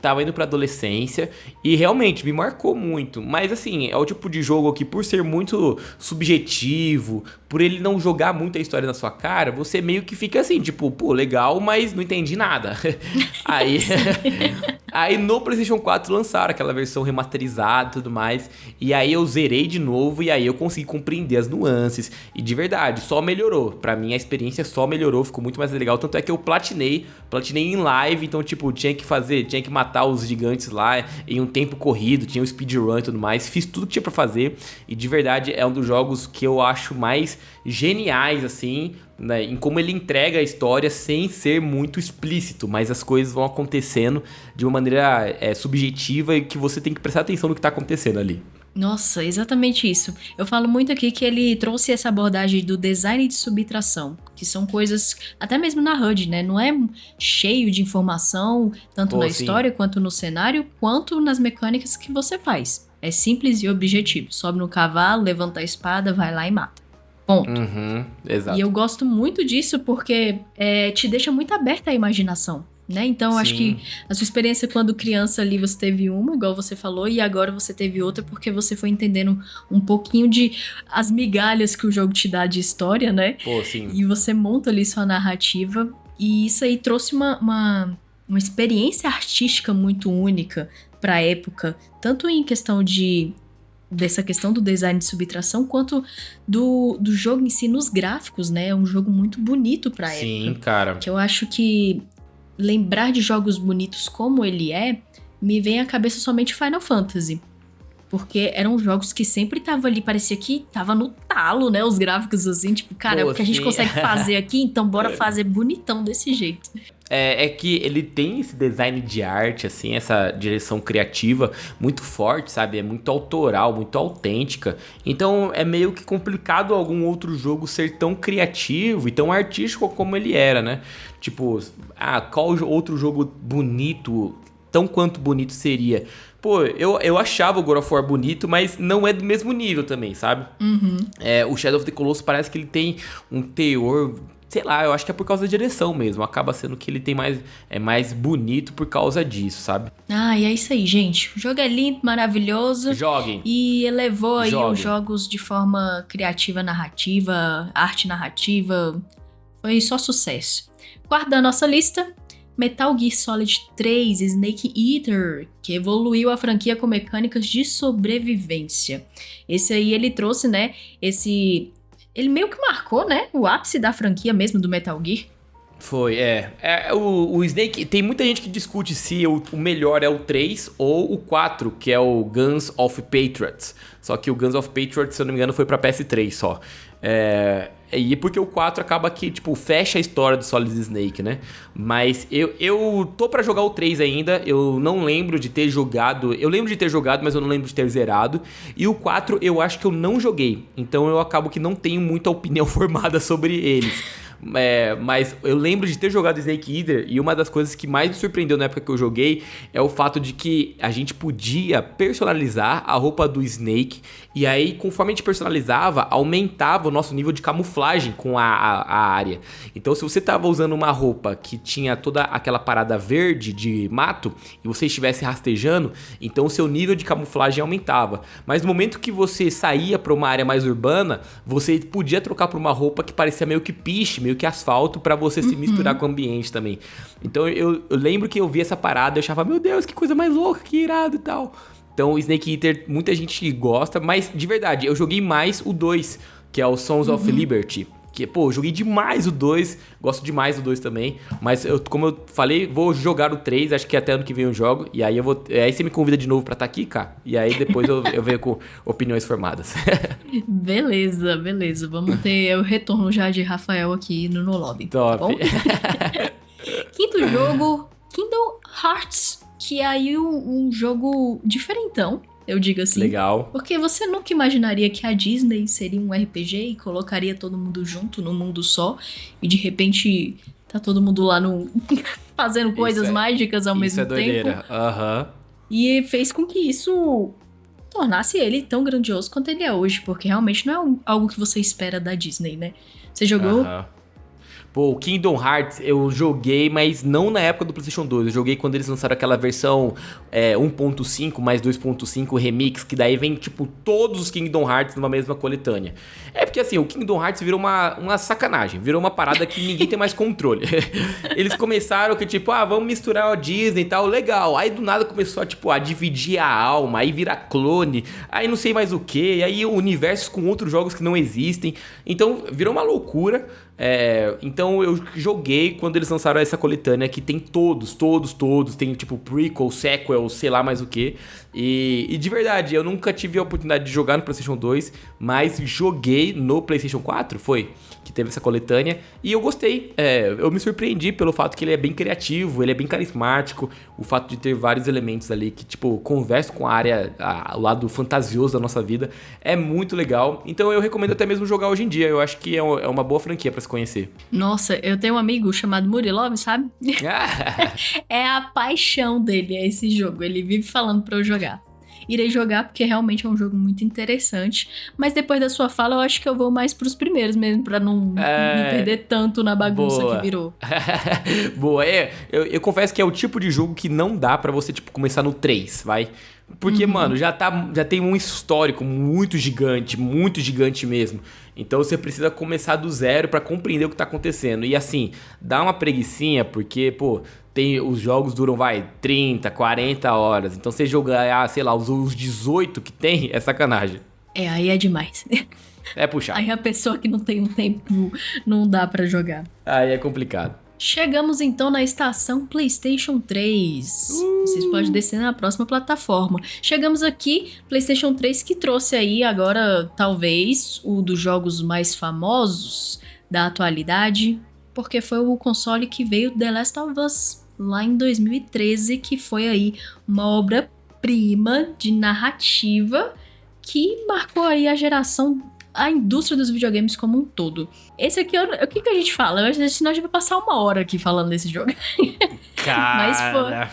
tava indo pra adolescência. E realmente me marcou muito. Mas assim, é o tipo de jogo que, por ser muito subjetivo, por ele não jogar muito a história na sua cara, você meio que fica assim, tipo, pô, legal, mas não entendi nada. Aí no PlayStation 4 lançaram aquela versão remasterizada e tudo mais. E aí eu zerei de novo e aí eu consegui compreender as nuances. E de verdade, só melhorou. Pra mim a experiência só melhorou, ficou muito mais legal. Tanto é que eu platinei em live. Então, tipo, tinha que matar os gigantes lá em um tempo corrido. Tinha o speedrun e tudo mais. Fiz tudo que tinha pra fazer. E de verdade é um dos jogos que eu acho mais geniais, assim, né, em como ele entrega a história sem ser muito explícito, mas as coisas vão acontecendo de uma maneira subjetiva e que você tem que prestar atenção no que tá acontecendo ali. Nossa, exatamente isso. Eu falo muito aqui que ele trouxe essa abordagem do design de subtração, que são coisas, até mesmo na HUD, né? Não é cheio de informação, tanto na história, quanto no cenário, quanto nas mecânicas que você faz. É simples e objetivo. Sobe no cavalo, levanta a espada, vai lá e mata. Ponto. Exato. E eu gosto muito disso porque te deixa muito aberta a imaginação, né? Então, eu acho que a sua experiência quando criança ali, você teve uma, igual você falou, e agora você teve outra porque você foi entendendo um pouquinho de as migalhas que o jogo te dá de história, né? Pô, sim. E você monta ali sua narrativa, e isso aí trouxe uma experiência artística muito única pra época, tanto em questão dessa questão do design de subtração, quanto do jogo em si nos gráficos, né? É um jogo muito bonito pra época. Sim, cara. Que eu acho que lembrar de jogos bonitos como ele me vem à cabeça somente Final Fantasy. Porque eram jogos que sempre tava ali, parecia que tava no talo, né? Os gráficos assim, tipo, cara, é o que a gente consegue fazer aqui, então bora fazer bonitão desse jeito. É que ele tem esse design de arte, assim, essa direção criativa muito forte, sabe? É muito autoral, muito autêntica. Então é meio que complicado algum outro jogo ser tão criativo e tão artístico como ele era, né? Tipo, qual outro jogo bonito, tão quanto bonito seria? Pô, eu achava o God of War bonito, mas não é do mesmo nível também, sabe? O Shadow of the Colossus parece que ele tem um teor... Sei lá, eu acho que é por causa da direção mesmo. Acaba sendo que ele tem mais bonito por causa disso, sabe? E é isso aí, gente. O jogo é lindo, maravilhoso. Joguem. E elevou aí os jogos de forma criativa, narrativa, arte narrativa. Foi só sucesso. Quarto da nossa lista, Metal Gear Solid 3 Snake Eater, que evoluiu a franquia com mecânicas de sobrevivência. Esse aí ele trouxe, né, ele meio que marcou, né, o ápice da franquia mesmo do Metal Gear. Foi, o Snake, tem muita gente que discute se o melhor é o 3 ou o 4, que é o Guns of Patriots. Só que o Guns of Patriots, se eu não me engano, foi pra PS3 só. E porque o 4 acaba que, tipo, fecha a história do Solid Snake, né? Mas eu tô pra jogar o 3 ainda, eu não lembro de ter jogado... Eu lembro de ter jogado, mas eu não lembro de ter zerado. E o 4 eu acho que eu não joguei, então eu acabo que não tenho muita opinião formada sobre eles. Mas eu lembro de ter jogado Snake Eater e uma das coisas que mais me surpreendeu na época que eu joguei é o fato de que a gente podia personalizar a roupa do Snake e aí, conforme a gente personalizava, aumentava o nosso nível de camuflagem com a área. Então, se você tava usando uma roupa que tinha toda aquela parada verde de mato e você estivesse rastejando, então o seu nível de camuflagem aumentava. Mas no momento que você saía para uma área mais urbana, você podia trocar por uma roupa que parecia meio que piche, meio que asfalto, para você se misturar com o ambiente também. Então eu lembro que eu vi essa parada e eu achava, meu Deus, que coisa mais louca, que irado e tal. Então o Snake Eater, muita gente gosta, mas de verdade, eu joguei mais o 2, que é o Sons of Liberty. Que, pô, eu joguei demais o 2, gosto demais do 2 também, mas como eu falei, vou jogar o 3, acho que até ano que vem eu jogo, e aí aí você me convida de novo pra estar aqui, cara, e aí depois eu venho com opiniões formadas. Beleza, vamos ter o retorno já de Rafael aqui no Lobby. Top. Tá bom? Quinto jogo, Kingdom Hearts, que é aí um jogo diferentão, eu digo assim. Legal. Porque você nunca imaginaria que a Disney seria um RPG e colocaria todo mundo junto num mundo só. E de repente tá todo mundo lá fazendo coisas mágicas ao mesmo tempo. Isso é doideira. E fez com que isso tornasse ele tão grandioso quanto ele é hoje. Porque realmente não é algo que você espera da Disney, né? Você jogou... Pô, o Kingdom Hearts eu joguei, mas não na época do PlayStation 2. Eu joguei quando eles lançaram aquela versão 1.5 mais 2.5 remix, que daí vem, tipo, todos os Kingdom Hearts numa mesma coletânea. É porque, assim, o Kingdom Hearts virou uma sacanagem, virou uma parada que ninguém tem mais controle. Eles começaram que, tipo, vamos misturar a Disney e tal, legal. Aí, do nada, começou a dividir a alma, aí virar clone, aí não sei mais o que, aí universos com outros jogos que não existem. Então, virou uma loucura. Então eu joguei quando eles lançaram essa coletânea que tem todos, tem tipo prequel, sequel, sei lá mais o que. E de verdade, eu nunca tive a oportunidade de jogar no PlayStation 2, mas joguei no PlayStation 4, foi, que teve essa coletânea, e eu gostei. Eu me surpreendi pelo fato que ele é bem criativo, ele é bem carismático, o fato de ter vários elementos ali que, tipo, conversam com a área, o lado fantasioso da nossa vida, é muito legal. Então eu recomendo até mesmo jogar hoje em dia, eu acho que é uma boa franquia pra se conhecer. Nossa, eu tenho um amigo chamado Murilov, sabe? É a paixão dele, é esse jogo, ele vive falando pra eu jogar. Irei jogar porque realmente é um jogo muito interessante. Mas depois da sua fala, eu acho que eu vou mais pros primeiros mesmo, pra não me perder tanto na bagunça que virou. Boa, eu confesso que é o tipo de jogo que não dá pra você, tipo, começar no 3, vai? Porque, mano, já tem um histórico muito gigante mesmo. Então você precisa começar do zero pra compreender o que tá acontecendo. E assim, dá uma preguicinha, porque, pô, os jogos duram, 30, 40 horas. Então você jogar, sei lá, os 18 que tem, é sacanagem. Aí é demais. É puxar. Aí a pessoa que não tem um tempo não dá pra jogar. Aí é complicado. Chegamos então na estação PlayStation 3. Vocês podem descer na próxima plataforma. Chegamos aqui, PlayStation 3, que trouxe aí agora, talvez, um dos jogos mais famosos da atualidade, porque foi o console que veio The Last of Us, lá em 2013, que foi aí uma obra-prima de narrativa que marcou aí a indústria dos videogames como um todo. Esse aqui, o que a gente fala? Eu acho que senão a gente vai passar uma hora aqui falando desse jogo. Cara,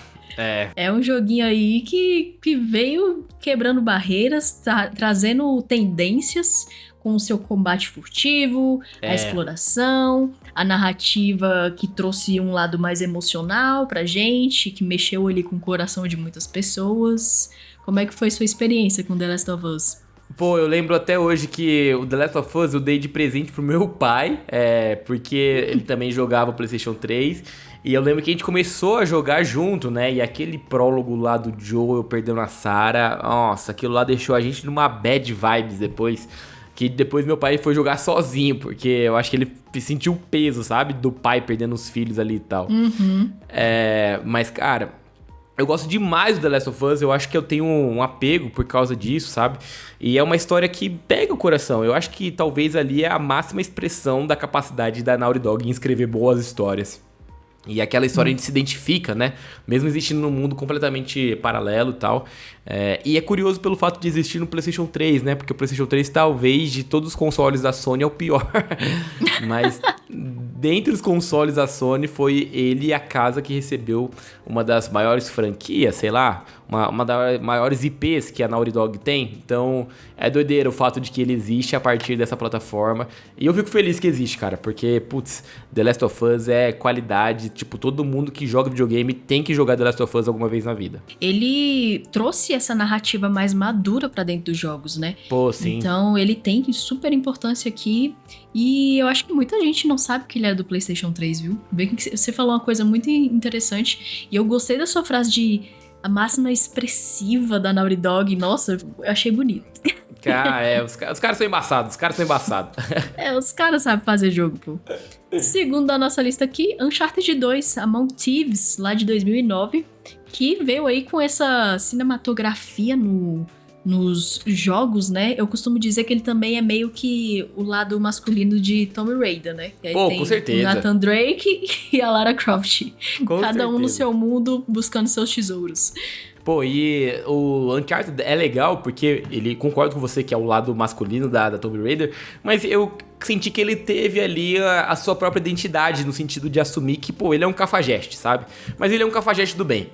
é um joguinho aí que veio quebrando barreiras, trazendo tendências com o seu combate furtivo, a exploração, a narrativa que trouxe um lado mais emocional pra gente, que mexeu ali com o coração de muitas pessoas. Como é que foi sua experiência com The Last of Us? Pô, eu lembro até hoje que o The Last of Us eu dei de presente pro meu pai, porque ele também jogava o PlayStation 3, e eu lembro que a gente começou a jogar junto, né, e aquele prólogo lá do Joel perdendo a Sarah, nossa, aquilo lá deixou a gente numa bad vibes depois, que depois meu pai foi jogar sozinho, porque eu acho que ele sentiu o peso, sabe, do pai perdendo os filhos ali e tal. Mas, cara... Eu gosto demais do The Last of Us, eu acho que eu tenho um apego por causa disso, sabe? E é uma história que pega o coração. Eu acho que talvez ali é a máxima expressão da capacidade da Naughty Dog em escrever boas histórias. E aquela história a gente se identifica, né? Mesmo existindo num mundo completamente paralelo e tal. E é curioso pelo fato de existir no PlayStation 3, né? Porque o PlayStation 3 talvez de todos os consoles da Sony é o pior. Mas dentre os consoles da Sony, foi ele a casa que recebeu uma das maiores franquias, sei lá, uma das maiores IPs que a Naughty Dog tem. Então, é doideira o fato de que ele existe a partir dessa plataforma. E eu fico feliz que existe, cara, porque, putz, The Last of Us é qualidade. Tipo, todo mundo que joga videogame tem que jogar The Last of Us alguma vez na vida. Ele trouxe essa narrativa mais madura pra dentro dos jogos, né? Pô, sim. Então, ele tem super importância aqui. E eu acho que muita gente não sabe que ele é do PlayStation 3, viu? Bem que você falou uma coisa muito interessante. E eu gostei da sua frase de a máxima expressiva da Naughty Dog. Nossa, eu achei bonito. Os caras são embaçados, Os caras sabem fazer jogo, pô. Segundo a nossa lista aqui, Uncharted 2, Among Thieves, lá de 2009, que veio aí com essa cinematografia nos jogos, né? Eu costumo dizer que ele também é meio que o lado masculino de Tomb Raider, né? Pô, com certeza. O Nathan Drake e a Lara Croft. Com Cada um no certeza. seu mundo, buscando seus tesouros. Pô, e o Uncharted é legal porque ele concordo com você que é o lado masculino da Tomb Raider, mas eu senti que ele teve ali a sua própria identidade, no sentido de assumir que, pô, ele é um cafajeste, sabe? Mas ele é um cafajeste do bem.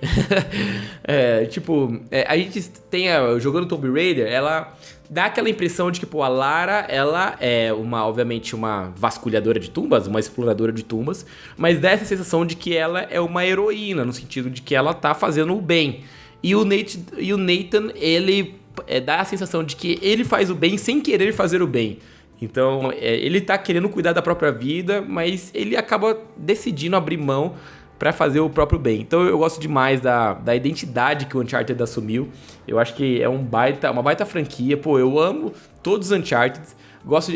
A gente tem, jogando Tomb Raider, ela dá aquela impressão de que, pô, a Lara, ela é obviamente uma vasculhadora de tumbas, uma exploradora de tumbas, mas dá essa sensação de que ela é uma heroína, no sentido de que ela tá fazendo o bem. E o Nathan, ele dá a sensação de que ele faz o bem sem querer fazer o bem. Então, ele tá querendo cuidar da própria vida, mas ele acaba decidindo abrir mão pra fazer o próprio bem. Então, eu gosto demais da identidade que o Uncharted assumiu. Eu acho que é uma baita franquia. Pô, eu amo todos os Uncharted.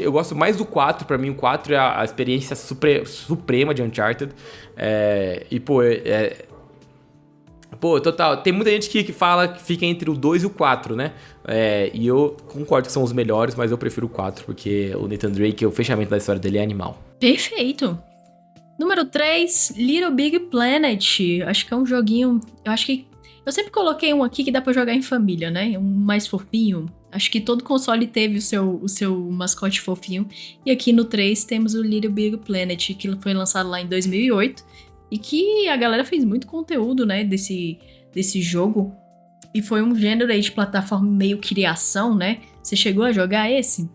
Eu gosto mais do 4, pra mim o 4 é a experiência suprema de Uncharted. Pô, total, tem muita gente que fala que fica entre o 2 e o 4, né? E eu concordo que são os melhores, mas eu prefiro o 4, porque o Nathan Drake, o fechamento da história dele é animal. Perfeito. Número 3, Little Big Planet. Acho que é um joguinho... Eu sempre coloquei um aqui que dá pra jogar em família, né? Um mais fofinho. Acho que todo console teve o seu mascote fofinho. E aqui no 3 temos o Little Big Planet, que foi lançado lá em 2008. E que a galera fez muito conteúdo, né, desse jogo. E foi um gênero aí de plataforma meio criação, né? Você chegou a jogar esse?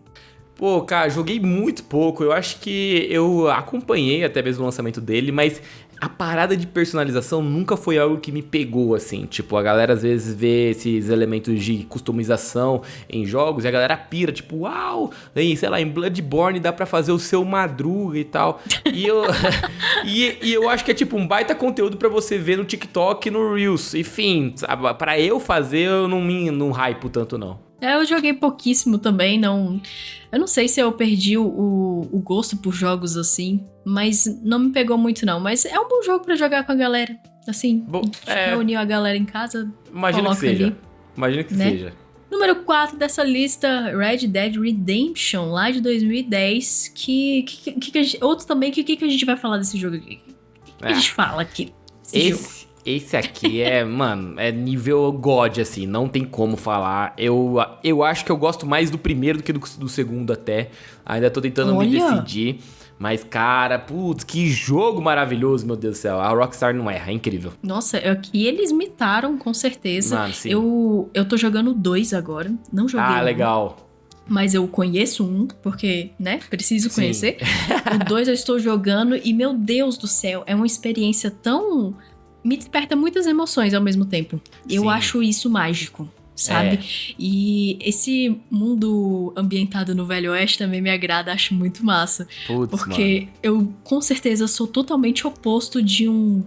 Pô, cara, joguei muito pouco. Eu acho que eu acompanhei até mesmo o lançamento dele, mas a parada de personalização nunca foi algo que me pegou, assim. Tipo, a galera às vezes vê esses elementos de customização em jogos e a galera pira, tipo, uau! Sei lá, em Bloodborne dá pra fazer o seu Madruga e tal. E eu acho que é tipo um baita conteúdo pra você ver no TikTok e no Reels. Enfim, sabe, pra eu fazer, eu não hypo tanto, não. Eu joguei pouquíssimo também, não... Eu não sei se eu perdi o gosto por jogos assim, mas não me pegou muito não. Mas é um bom jogo pra jogar com a galera, assim, reunir a galera em casa, imagino que seja. Ali, imagino que né? seja. Número 4 dessa lista, Red Dead Redemption, lá de 2010, que a gente, outro também, que a gente vai falar desse jogo aqui? O que a gente fala aqui? Esse aqui mano, é nível God, assim, não tem como falar. Eu acho que eu gosto mais do primeiro do que do segundo até. Ainda tô tentando me decidir. Mas, cara, putz, que jogo maravilhoso, meu Deus do céu. A Rockstar não erra, é incrível. Nossa, aqui eles imitaram, com certeza. Mano, sim. Eu tô jogando 2 agora, não joguei legal. Mas eu conheço um, porque, né, preciso conhecer. O 2 eu estou jogando e, meu Deus do céu, é uma experiência tão... Me desperta muitas emoções ao mesmo tempo. Eu acho isso mágico, sabe? E esse mundo ambientado no Velho Oeste também me agrada, acho muito massa. Putz, porque mano. Eu, com certeza, sou totalmente oposto de um...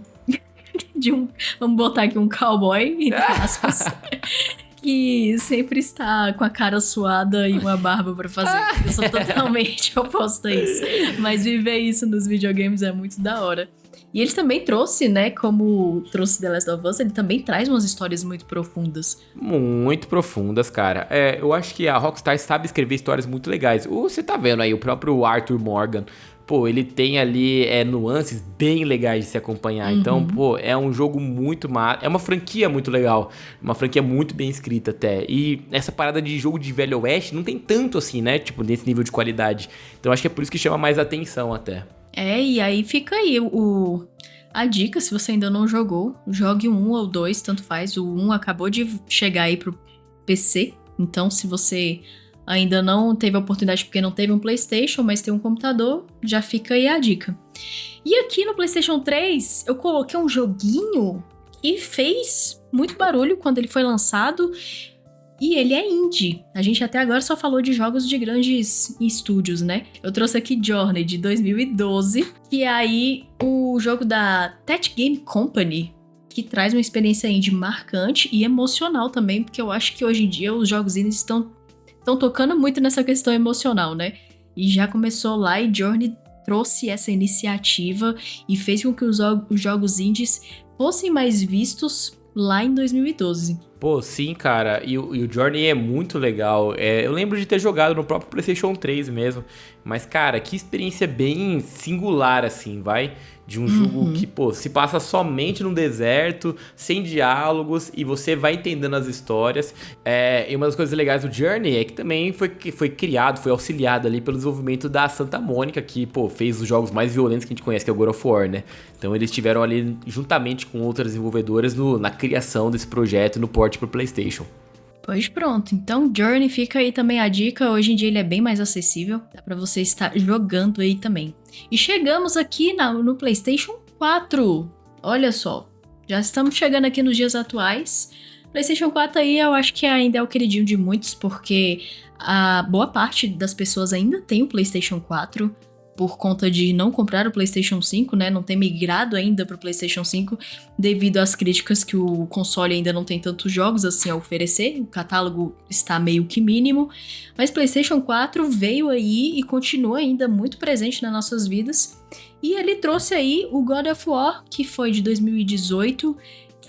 Vamos botar aqui um cowboy, entre aspas. Que sempre está com a cara suada e uma barba pra fazer. Eu sou totalmente oposto a isso. Mas viver isso nos videogames é muito da hora. E ele também trouxe, né, como trouxe The Last of Us, ele também traz umas histórias muito profundas. Muito profundas, cara. Eu acho que a Rockstar sabe escrever histórias muito legais. Você tá vendo aí, o próprio Arthur Morgan, pô, ele tem ali nuances bem legais de se acompanhar. Então, pô, é um jogo muito é uma franquia muito legal. Uma franquia muito bem escrita até. E essa parada de jogo de Velho Oeste não tem tanto assim, né? Tipo, nesse nível de qualidade. Então, acho que é por isso que chama mais atenção até. E aí fica aí a dica, se você ainda não jogou, jogue o 1 ou 2, tanto faz. O 1 acabou de chegar aí pro PC, então se você ainda não teve a oportunidade porque não teve um PlayStation, mas tem um computador, já fica aí a dica. E aqui no PlayStation 3, eu coloquei um joguinho que fez muito barulho quando ele foi lançado, e ele é indie. A gente até agora só falou de jogos de grandes estúdios, né? Eu trouxe aqui Journey, de 2012, que é aí o jogo da Tech Game Company, que traz uma experiência indie marcante e emocional também, porque eu acho que hoje em dia os jogos indies estão tocando muito nessa questão emocional, né? E já começou lá e Journey trouxe essa iniciativa e fez com que os jogos indies fossem mais vistos lá em 2012. Pô, sim, cara, e o Journey é muito legal. Eu lembro de ter jogado no próprio PlayStation 3 mesmo, mas, cara, que experiência bem singular, assim, vai? De um jogo que, pô, se passa somente no deserto, sem diálogos, e você vai entendendo as histórias. E uma das coisas legais do Journey é que também foi criado, foi auxiliado ali pelo desenvolvimento da Santa Mônica, que, pô, fez os jogos mais violentos que a gente conhece, que é o God of War, né? Então eles estiveram ali juntamente com outras desenvolvedoras na criação desse projeto, no port pro PlayStation. Pois pronto, então Journey fica aí também a dica, hoje em dia ele é bem mais acessível, dá pra você estar jogando aí também. E chegamos aqui no PlayStation 4, olha só, já estamos chegando aqui nos dias atuais. PlayStation 4 aí eu acho que ainda é o queridinho de muitos, porque a boa parte das pessoas ainda tem o PlayStation 4, por conta de não comprar o PlayStation 5, né, não ter migrado ainda para o PlayStation 5, devido às críticas que o console ainda não tem tantos jogos assim a oferecer, o catálogo está meio que mínimo, mas PlayStation 4 veio aí e continua ainda muito presente nas nossas vidas, e ele trouxe aí o God of War, que foi de 2018,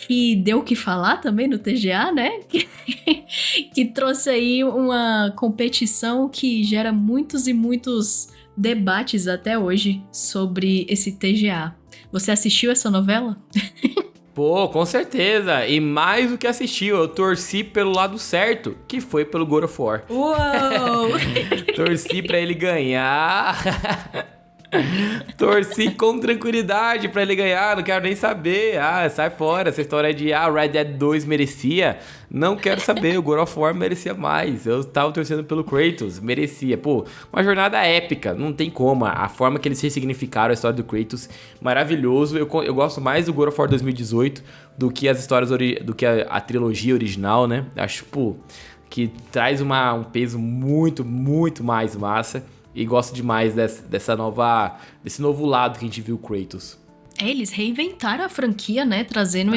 que deu o que falar também no TGA, né? Que trouxe aí uma competição que gera muitos e muitos debates até hoje sobre esse TGA. Você assistiu essa novela? Pô, com certeza. E mais do que assistiu, eu torci pelo lado certo, que foi pelo God of War. Uou! Torci pra ele ganhar. Torci com tranquilidade pra ele ganhar, não quero nem saber. Sai fora, essa história de Red Dead 2 merecia. Não quero saber, o God of War merecia mais. Eu tava torcendo pelo Kratos, merecia. Pô, uma jornada épica, não tem como. A forma que eles ressignificaram a história do Kratos, maravilhoso. Eu gosto mais do God of War 2018 do que as histórias, do que a trilogia original, né? Acho, pô, que traz um peso muito, muito mais massa. E gosto demais desse novo lado que a gente viu o Kratos. Eles reinventaram a franquia, né? Trazendo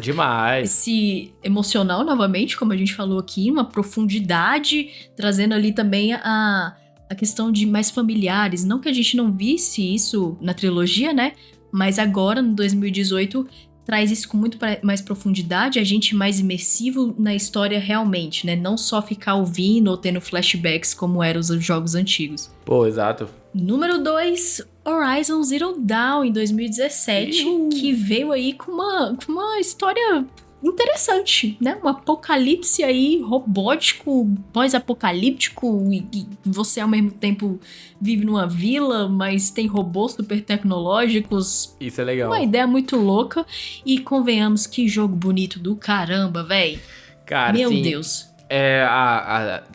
demais. Esse emocional novamente, como a gente falou aqui, uma profundidade, trazendo ali também a questão de mais familiares. Não que a gente não visse isso na trilogia, né? Mas agora, no 2018, traz isso com muito mais profundidade, a gente mais imersivo na história realmente, né? Não só ficar ouvindo ou tendo flashbacks como eram os jogos antigos. Pô, exato. Número 2, Horizon Zero Dawn, em 2017, que veio aí com uma história interessante, né? Um apocalipse aí robótico, pós-apocalíptico, e você ao mesmo tempo vive numa vila, mas tem robôs super tecnológicos. Isso é legal. Uma ideia muito louca, e convenhamos que jogo bonito do caramba, véi. Cara, meu sim, Deus.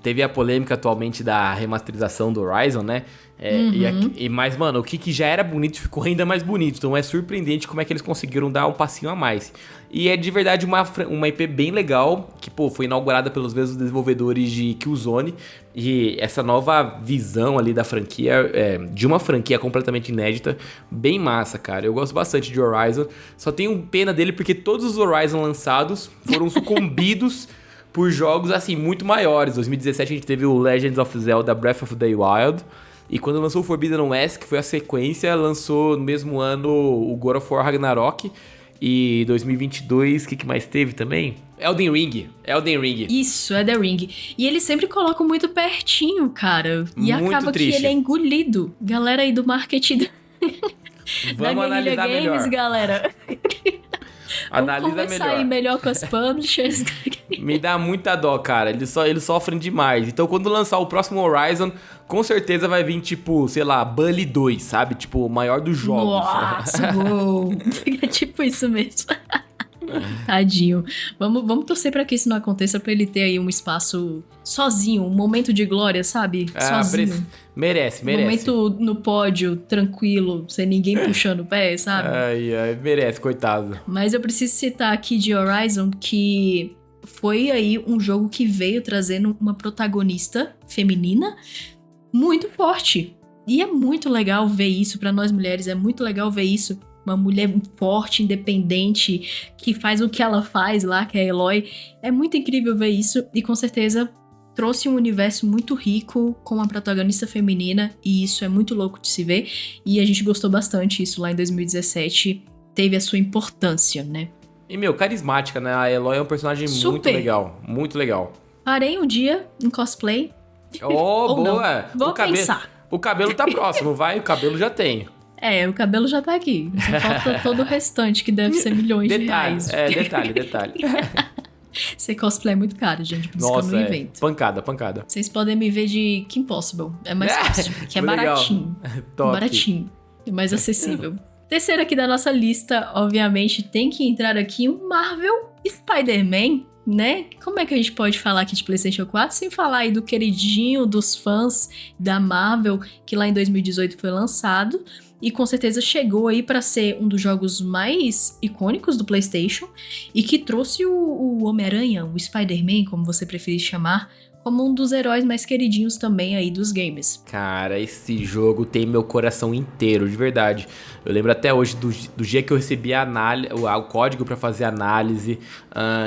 Teve a polêmica atualmente da remasterização do Horizon, né? Mas, mano, o que já era bonito ficou ainda mais bonito. Então é surpreendente como é que eles conseguiram dar um passinho a mais. E é de verdade uma IP bem legal, que, pô, foi inaugurada pelos mesmos desenvolvedores de Killzone. E essa nova visão ali da franquia, de uma franquia completamente inédita, bem massa, cara. Eu gosto bastante de Horizon. Só tenho pena dele porque todos os Horizon lançados foram sucumbidos por jogos, assim, muito maiores. Em 2017 a gente teve o Legends of Zelda Breath of the Wild. E quando lançou o Forbidden West, que foi a sequência, lançou no mesmo ano o God of War Ragnarok. E 2022, o que mais teve também? Elden Ring. Isso, Elden Ring. E eles sempre colocam muito pertinho, cara. E muito acaba triste. que ele é engolido. Galera aí do marketing Vamos analisar Games, melhor. galera. Analisa Vamos conversar melhor. aí melhor com as publishers. Me dá muita dó, cara. Eles sofrem demais. Então, quando lançar o próximo Horizon, com certeza vai vir, tipo, sei lá, Bully 2, sabe? Tipo, o maior dos jogos. Nossa, uou. É tipo isso mesmo. Tadinho. Vamos torcer pra que isso não aconteça, pra ele ter aí um espaço sozinho, um momento de glória, sabe? Sozinho. Merece. Um momento no pódio, tranquilo, sem ninguém puxando o pé, sabe? Ai, merece, coitado. Mas eu preciso citar aqui de Horizon que foi aí um jogo que veio trazendo uma protagonista feminina muito forte. E é muito legal ver isso pra nós mulheres, é muito legal ver isso. Uma mulher forte, independente, que faz o que ela faz lá, que é a Eloy. É muito incrível ver isso e com certeza trouxe um universo muito rico com uma protagonista feminina e isso é muito louco de se ver. E a gente gostou bastante isso lá em 2017. Teve a sua importância, né? E, carismática, né? A Eloy é um personagem muito legal. Muito legal. Farei um dia em cosplay. Oh, boa! Vou pensar. O cabelo tá próximo, vai. O cabelo já tem. O cabelo já tá aqui. Só falta todo o restante, que deve ser milhões de reais. Detalhe. Ser cosplay é muito caro, gente. Por isso que eu não invento. Pancada. Vocês podem me ver de Kim Possible. É mais fácil. Que é baratinho. Top. Baratinho. É mais acessível. Terceiro aqui da nossa lista, obviamente, tem que entrar aqui um Marvel Spider-Man, né? Como é que a gente pode falar aqui de PlayStation 4 sem falar aí do queridinho dos fãs da Marvel, que lá em 2018 foi lançado e com certeza chegou aí para ser um dos jogos mais icônicos do PlayStation e que trouxe o Homem-Aranha, o Spider-Man, como você preferir chamar, como um dos heróis mais queridinhos também aí dos games. Cara, esse jogo tem meu coração inteiro, de verdade. Eu lembro até hoje do dia que eu recebi o código pra fazer análise,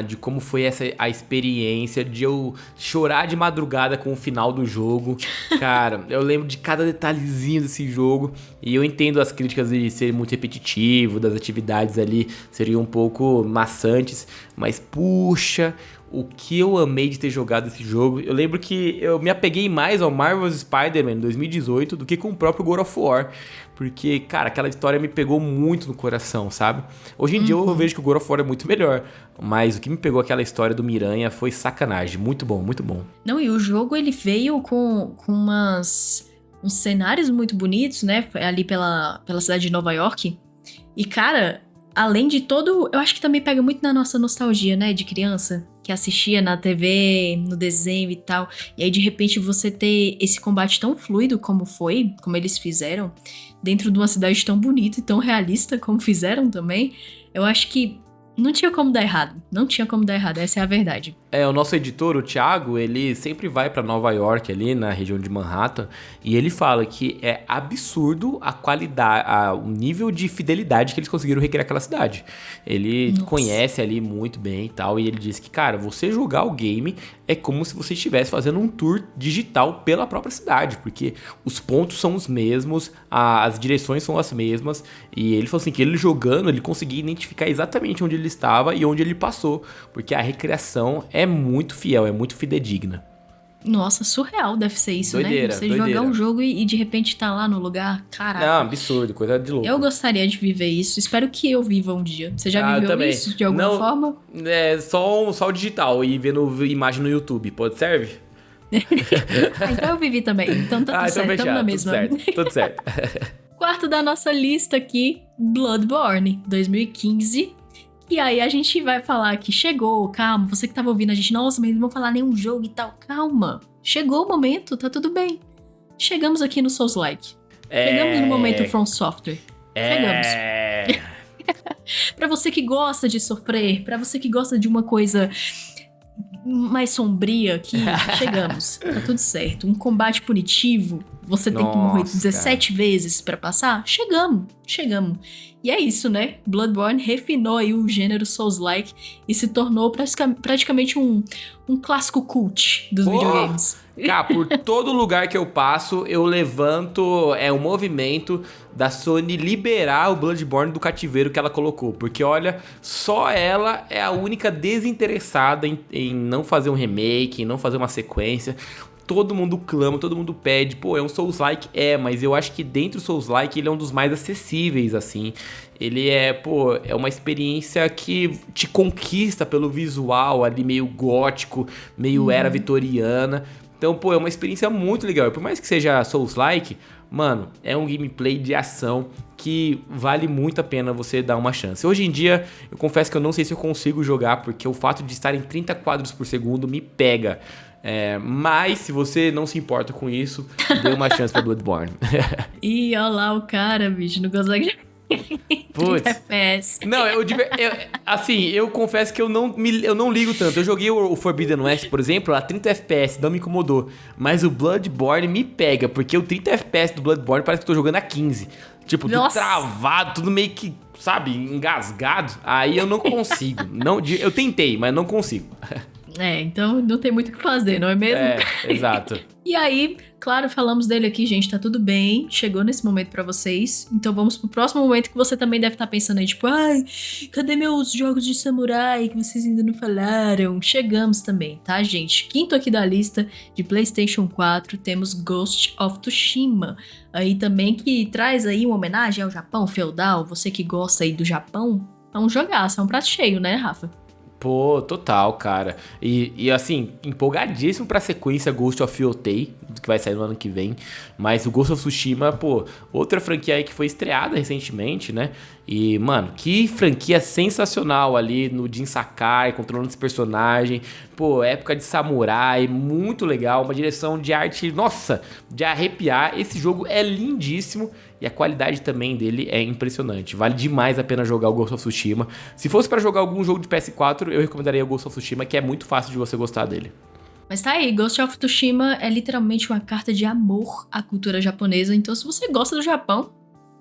de como foi a experiência, de eu chorar de madrugada com o final do jogo. Cara, eu lembro de cada detalhezinho desse jogo e eu entendo as críticas de ser muito repetitivo, das atividades ali seriam um pouco maçantes, mas puxa... O que eu amei de ter jogado esse jogo. Eu lembro que eu me apeguei mais ao Marvel's Spider-Man 2018 do que com o próprio God of War. Porque, cara, aquela história me pegou muito no coração, sabe? Hoje em dia eu vejo que o God of War é muito melhor. Mas o que me pegou aquela história do Miranha foi sacanagem. Muito bom, muito bom. Não, e o jogo ele veio com uns cenários muito bonitos, né? Ali pela cidade de Nova York. E, cara... Além de todo... Eu acho que também pega muito na nossa nostalgia, né? De criança. Que assistia na TV, no desenho e tal. E aí, de repente, você ter esse combate tão fluido como foi, como eles fizeram, dentro de uma cidade tão bonita e tão realista como fizeram também, eu acho que não tinha como dar errado. Não tinha como dar errado, essa é a verdade. O nosso editor, o Thiago, ele sempre vai pra Nova York ali, na região de Manhattan, e ele fala que é absurdo a qualidade, o nível de fidelidade que eles conseguiram recriar aquela cidade. Ele conhece ali muito bem e tal, e ele diz que, cara, você jogar o game é como se você estivesse fazendo um tour digital pela própria cidade, porque os pontos são os mesmos, as direções são as mesmas, e ele falou assim, que ele jogando, ele conseguia identificar exatamente onde ele estava e onde ele passou, porque a recriação é muito fiel, é muito fidedigna. Nossa, surreal deve ser isso, doideira, né? Você doideira. jogar um jogo e de repente tá lá no lugar, caraca. Não, absurdo, coisa de louco. Eu gostaria de viver isso, espero que eu viva um dia. Você já viveu isso de alguma forma? Só o digital e vendo imagem no YouTube, pode serve? Então eu vivi também, então tá tudo certo, fechado, estamos na mesma. Tudo certo. Quarto da nossa lista aqui, Bloodborne, 2015. E aí a gente vai falar que chegou, calma, você que tava ouvindo a gente, nossa, mas não vão falar nenhum jogo e tal, calma. Chegou o momento, tá tudo bem. Chegamos aqui no Souls-like. Chegamos no momento From Software. Chegamos. Pra você que gosta de sofrer, pra você que gosta de uma coisa mais sombria aqui, chegamos. Tá tudo certo. Um combate punitivo, você tem que morrer 17 vezes pra passar? Chegamos. E é isso, né? Bloodborne refinou aí o gênero Souls-like e se tornou praticamente um clássico cult dos videogames. Cara, por todo lugar que eu passo, eu levanto um movimento da Sony liberar o Bloodborne do cativeiro que ela colocou. Porque, olha, só ela é a única desinteressada em não fazer um remake, em não fazer uma sequência. todo mundo clama, todo mundo pede. Pô, é um Souls-like? Mas eu acho que dentro do Souls-like ele é um dos mais acessíveis, assim. Ele é uma experiência que te conquista pelo visual ali, meio gótico, meio era vitoriana. Então, pô, é uma experiência muito legal. E por mais que seja Souls-like, mano, é um gameplay de ação que vale muito a pena você dar uma chance. Hoje em dia, eu confesso que eu não sei se eu consigo jogar, porque o fato de estar em 30 quadros por segundo me pega. Mas, se você não se importa com isso, dê uma chance pra Bloodborne. Ih, olha lá o cara, bicho, não consegue... Putz. 30 FPS. Não, eu confesso que eu não ligo tanto. Eu joguei o Forbidden West, por exemplo, a 30 FPS, não me incomodou. Mas o Bloodborne me pega, porque o 30 FPS do Bloodborne parece que eu tô jogando a 15. Tipo, tudo travado, tudo meio que, sabe, engasgado. Aí eu não consigo. Eu tentei, mas não consigo. Então não tem muito o que fazer, não é mesmo? Exato. E aí, claro, falamos dele aqui, gente, tá tudo bem, chegou nesse momento pra vocês, então vamos pro próximo momento que você também deve estar pensando aí, tipo, ai, cadê meus jogos de samurai que vocês ainda não falaram? Chegamos também, tá, gente? Quinto aqui da lista de PlayStation 4, temos Ghost of Tsushima, aí também que traz aí uma homenagem ao Japão feudal, você que gosta aí do Japão, é um jogaço, é um prato cheio, né, Rafa? Pô, total, cara. E assim, empolgadíssimo pra sequência Ghost of Yotei, que vai sair no ano que vem. Mas o Ghost of Tsushima, pô, outra franquia aí que foi estreada recentemente, né? E, mano, que franquia sensacional ali no Jin Sakai, controlando esse personagem. Pô, época de samurai, muito legal. Uma direção de arte, nossa, de arrepiar. Esse jogo é lindíssimo. E a qualidade também dele é impressionante. Vale demais a pena jogar o Ghost of Tsushima. Se fosse pra jogar algum jogo de PS4, eu recomendaria o Ghost of Tsushima, que é muito fácil de você gostar dele. Mas tá aí, Ghost of Tsushima é literalmente uma carta de amor à cultura japonesa. Então, se você gosta do Japão,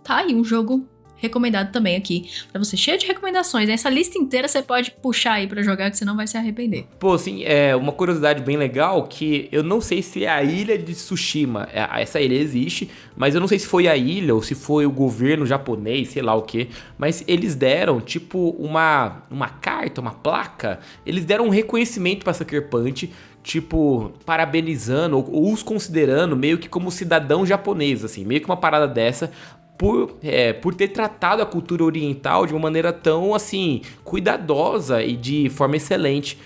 tá aí um jogo recomendado também aqui pra você, cheio de recomendações. Essa lista inteira você pode puxar aí pra jogar, que você não vai se arrepender. Pô, assim, uma curiosidade bem legal, que eu não sei se é a ilha de Tsushima, essa ilha existe, mas eu não sei se foi a ilha ou se foi o governo japonês, sei lá o que, mas eles deram, tipo, uma carta, uma placa, eles deram um reconhecimento pra Sucker Punch, tipo, parabenizando ou os considerando meio que como cidadão japonês, assim, meio que uma parada dessa, por ter tratado a cultura oriental de uma maneira tão, assim, cuidadosa e de forma excelente.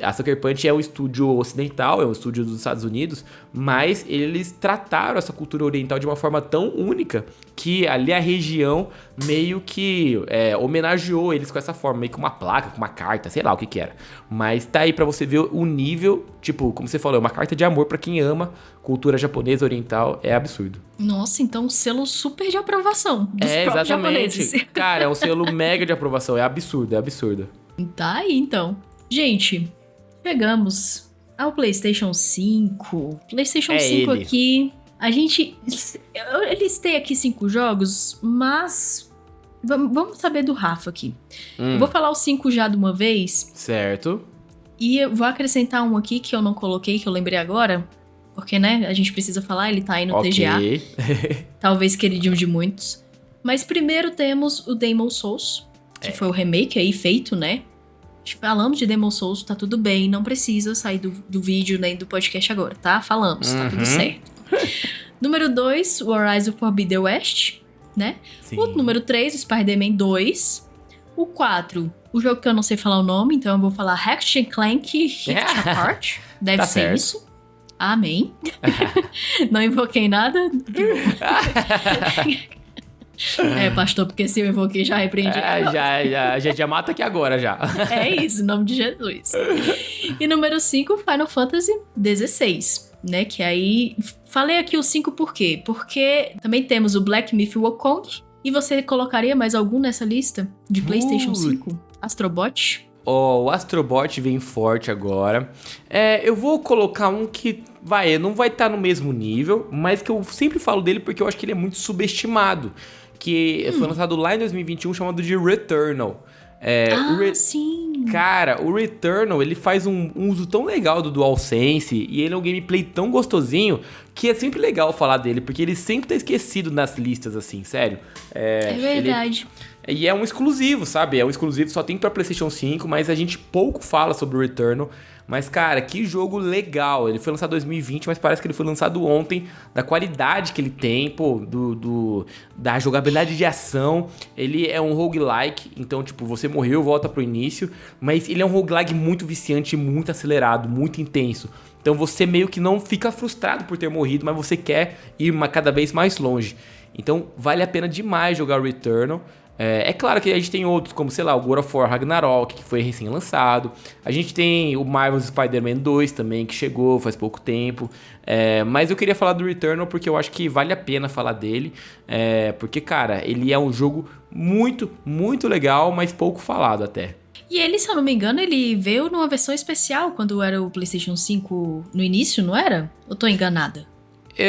A Sucker Punch é um estúdio ocidental, é um estúdio dos Estados Unidos, mas eles trataram essa cultura oriental de uma forma tão única que ali a região meio que homenageou eles com essa forma, meio que uma placa, com uma carta, sei lá o que era. Mas tá aí pra você ver o nível, tipo, como você falou, é uma carta de amor pra quem ama cultura japonesa oriental, é absurdo. Nossa, então um selo super de aprovação dos próprios japoneses. Cara, é um selo mega de aprovação, é absurdo, é absurdo. Tá aí, então. Gente, chegamos ao PlayStation 5. PlayStation 5 ele. aqui. Eu listei aqui 5 jogos, mas vamos saber do Rafa aqui. Eu vou falar os 5 já de uma vez. Certo. E eu vou acrescentar um aqui que eu não coloquei, que eu lembrei agora. Porque, né, a gente precisa falar, ele tá aí no TGA. Talvez queridinho de muitos. Mas primeiro temos o Demon's Souls, que foi o remake aí feito, né? Falamos de Demon's Souls, tá tudo bem, não precisa sair do vídeo nem do podcast agora, tá? Falamos, tá tudo certo. Número 2, o Horizon Forbidden West, né? Sim. O número 3, o Spider-Man 2. O 4, o jogo que eu não sei falar o nome, então eu vou falar Ratchet Clank Rift Apart. Deve Tá ser certo. isso. Amém. Não invoquei nada. Pastor, porque se eu invoquei já repreendi. Já mata aqui agora, já. É isso, em nome de Jesus. E número 5, Final Fantasy XVI, né? Que aí... Falei aqui o 5 por quê? Porque também temos o Black Myth Wukong. E você colocaria mais algum nessa lista de PlayStation 5? Astrobot? O Astrobot vem forte agora. Eu vou colocar um que não vai estar no mesmo nível, mas que eu sempre falo dele porque eu acho que ele é muito subestimado. Que foi lançado lá em 2021, chamado de Returnal. Sim! Cara, o Returnal, ele faz um uso tão legal do DualSense e ele é um gameplay tão gostosinho que é sempre legal falar dele, porque ele sempre tá esquecido nas listas, assim, sério. É verdade. E é um exclusivo, sabe? É um exclusivo, só tem pra PlayStation 5, mas a gente pouco fala sobre o Returnal. Mas, cara, que jogo legal. Ele foi lançado em 2020, mas parece que ele foi lançado ontem. Da qualidade que ele tem, pô, da jogabilidade de ação. Ele é um roguelike, então, tipo, você morreu, volta pro início. Mas ele é um roguelike muito viciante, muito acelerado, muito intenso. Então você meio que não fica frustrado por ter morrido, mas você quer ir cada vez mais longe. Então vale a pena demais jogar o Returnal. É claro que a gente tem outros, como, sei lá, o God of War Ragnarok, que foi recém-lançado. A gente tem o Marvel's Spider-Man 2 também, que chegou faz pouco tempo. Mas eu queria falar do Returnal porque eu acho que vale a pena falar dele. Porque, cara, ele é um jogo muito, muito legal, mas pouco falado até. E ele, se eu não me engano, ele veio numa versão especial quando era o PlayStation 5 no início, não era? Eu tô enganada?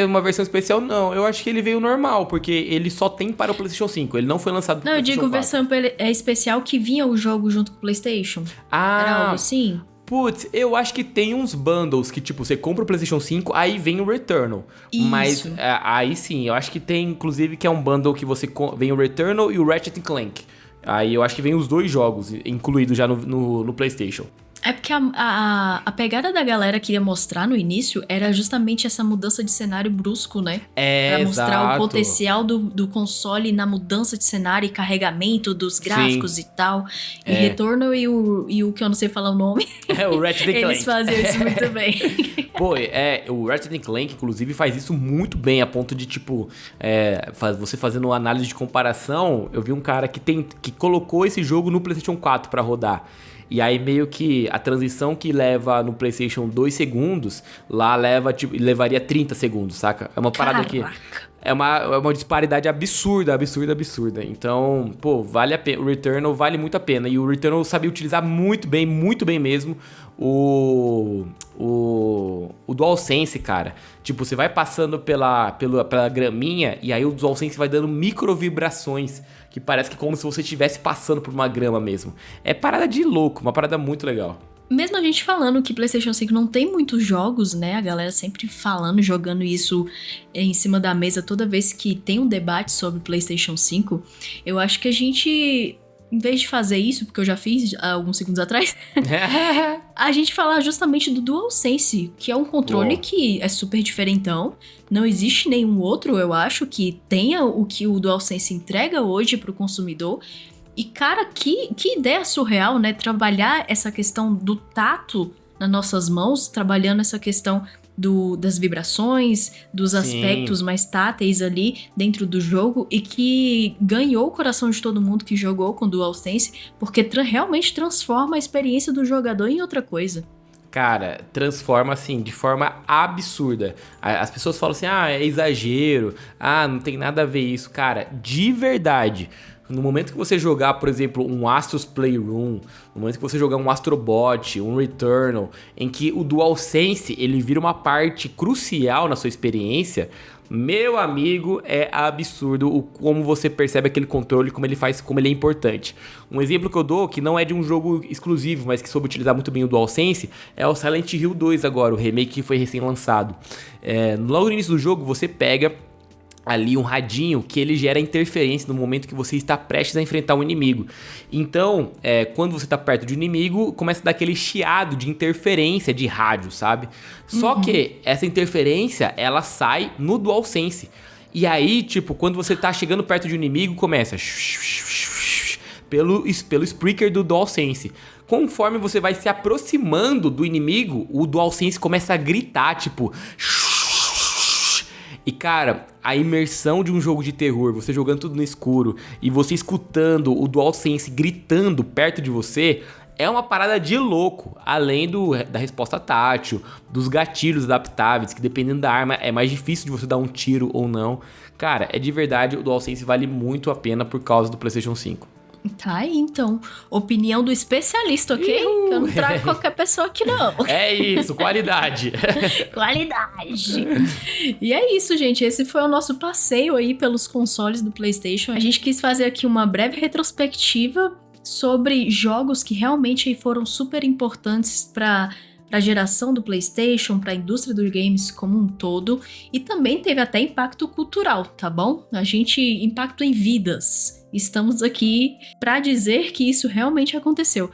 Uma versão especial, não. Eu acho que ele veio normal, porque ele só tem para o PlayStation 5. Ele não foi lançado para o PlayStation 4. Não, eu digo versão especial que vinha o jogo junto com o PlayStation. Era algo assim? Putz, eu acho que tem uns bundles que, tipo, você compra o PlayStation 5, aí vem o Returnal. Isso. Mas aí sim, eu acho que tem, inclusive, que é um bundle que você vem o Returnal e o Ratchet & Clank. Aí eu acho que vem os dois jogos incluídos já no PlayStation. É porque a pegada da galera que ia mostrar no início era justamente essa mudança de cenário brusco, né? Pra mostrar o potencial do console na mudança de cenário e carregamento dos gráficos e tal. E Returnal e o que eu não sei falar o nome. O Ratchet & Clank. Eles faziam isso muito bem. Pô, o Ratchet & Clank, inclusive, faz isso muito bem, a ponto de, tipo, você fazendo uma análise de comparação, eu vi um cara que colocou esse jogo no PlayStation 4 pra rodar. E aí meio que a transição que leva no PlayStation 2 segundos, lá levaria 30 segundos, saca? É uma parada que... É uma disparidade absurda. Então, pô, vale a pena. O Returnal vale muito a pena. E o Returnal sabia utilizar muito bem mesmo o DualSense, cara. Tipo, você vai passando pela graminha e aí o DualSense vai dando micro vibrações, que parece que como se você estivesse passando por uma grama mesmo. É parada de louco, uma parada muito legal. Mesmo a gente falando que PlayStation 5 não tem muitos jogos, né? A galera sempre falando, jogando isso em cima da mesa toda vez que tem um debate sobre PlayStation 5. Eu acho que a gente, em vez de fazer isso, porque eu já fiz alguns segundos atrás, a gente falar justamente do DualSense, que é um controle que é super diferentão. Não existe nenhum outro, eu acho, que tenha o que o DualSense entrega hoje pro consumidor. E, cara, que ideia surreal, né? Trabalhar essa questão do tato nas nossas mãos, trabalhando essa questão das vibrações, dos aspectos mais táteis ali dentro do jogo, e que ganhou o coração de todo mundo que jogou com DualSense, porque realmente transforma a experiência do jogador em outra coisa. Cara, transforma assim, de forma absurda. As pessoas falam assim, é exagero, não tem nada a ver isso. Cara, de verdade... No momento que você jogar, por exemplo, um Astro's Playroom, no momento que você jogar um Astrobot, um Returnal, em que o DualSense ele vira uma parte crucial na sua experiência, meu amigo, é absurdo como você percebe aquele controle, como ele é importante. Um exemplo que eu dou, que não é de um jogo exclusivo, mas que soube utilizar muito bem o DualSense, é o Silent Hill 2 agora, o remake que foi recém-lançado. Logo no início do jogo, você pega ali um radinho que ele gera interferência no momento que você está prestes a enfrentar um inimigo. Então, quando você está perto de um inimigo, começa a dar aquele chiado de interferência de rádio, sabe? Só que essa interferência, ela sai no DualSense. E aí, tipo, quando você tá chegando perto de um inimigo, começa pelo speaker do DualSense. Conforme você vai se aproximando do inimigo, o DualSense começa a gritar, tipo... E, cara, a imersão de um jogo de terror, você jogando tudo no escuro e você escutando o DualSense gritando perto de você, é uma parada de louco. Além da resposta tátil, dos gatilhos adaptáveis, que dependendo da arma é mais difícil de você dar um tiro ou não. Cara, é de verdade, o DualSense vale muito a pena por causa do PlayStation 5. Tá aí, então. Opinião do especialista, ok? Que eu não trago qualquer pessoa aqui, não. É isso, qualidade. Qualidade. E é isso, gente. Esse foi o nosso passeio aí pelos consoles do PlayStation. A gente quis fazer aqui uma breve retrospectiva sobre jogos que realmente foram super importantes para para a geração do PlayStation, para a indústria dos games como um todo, e também teve até impacto cultural, tá bom? Impacto em vidas. Estamos aqui para dizer que isso realmente aconteceu.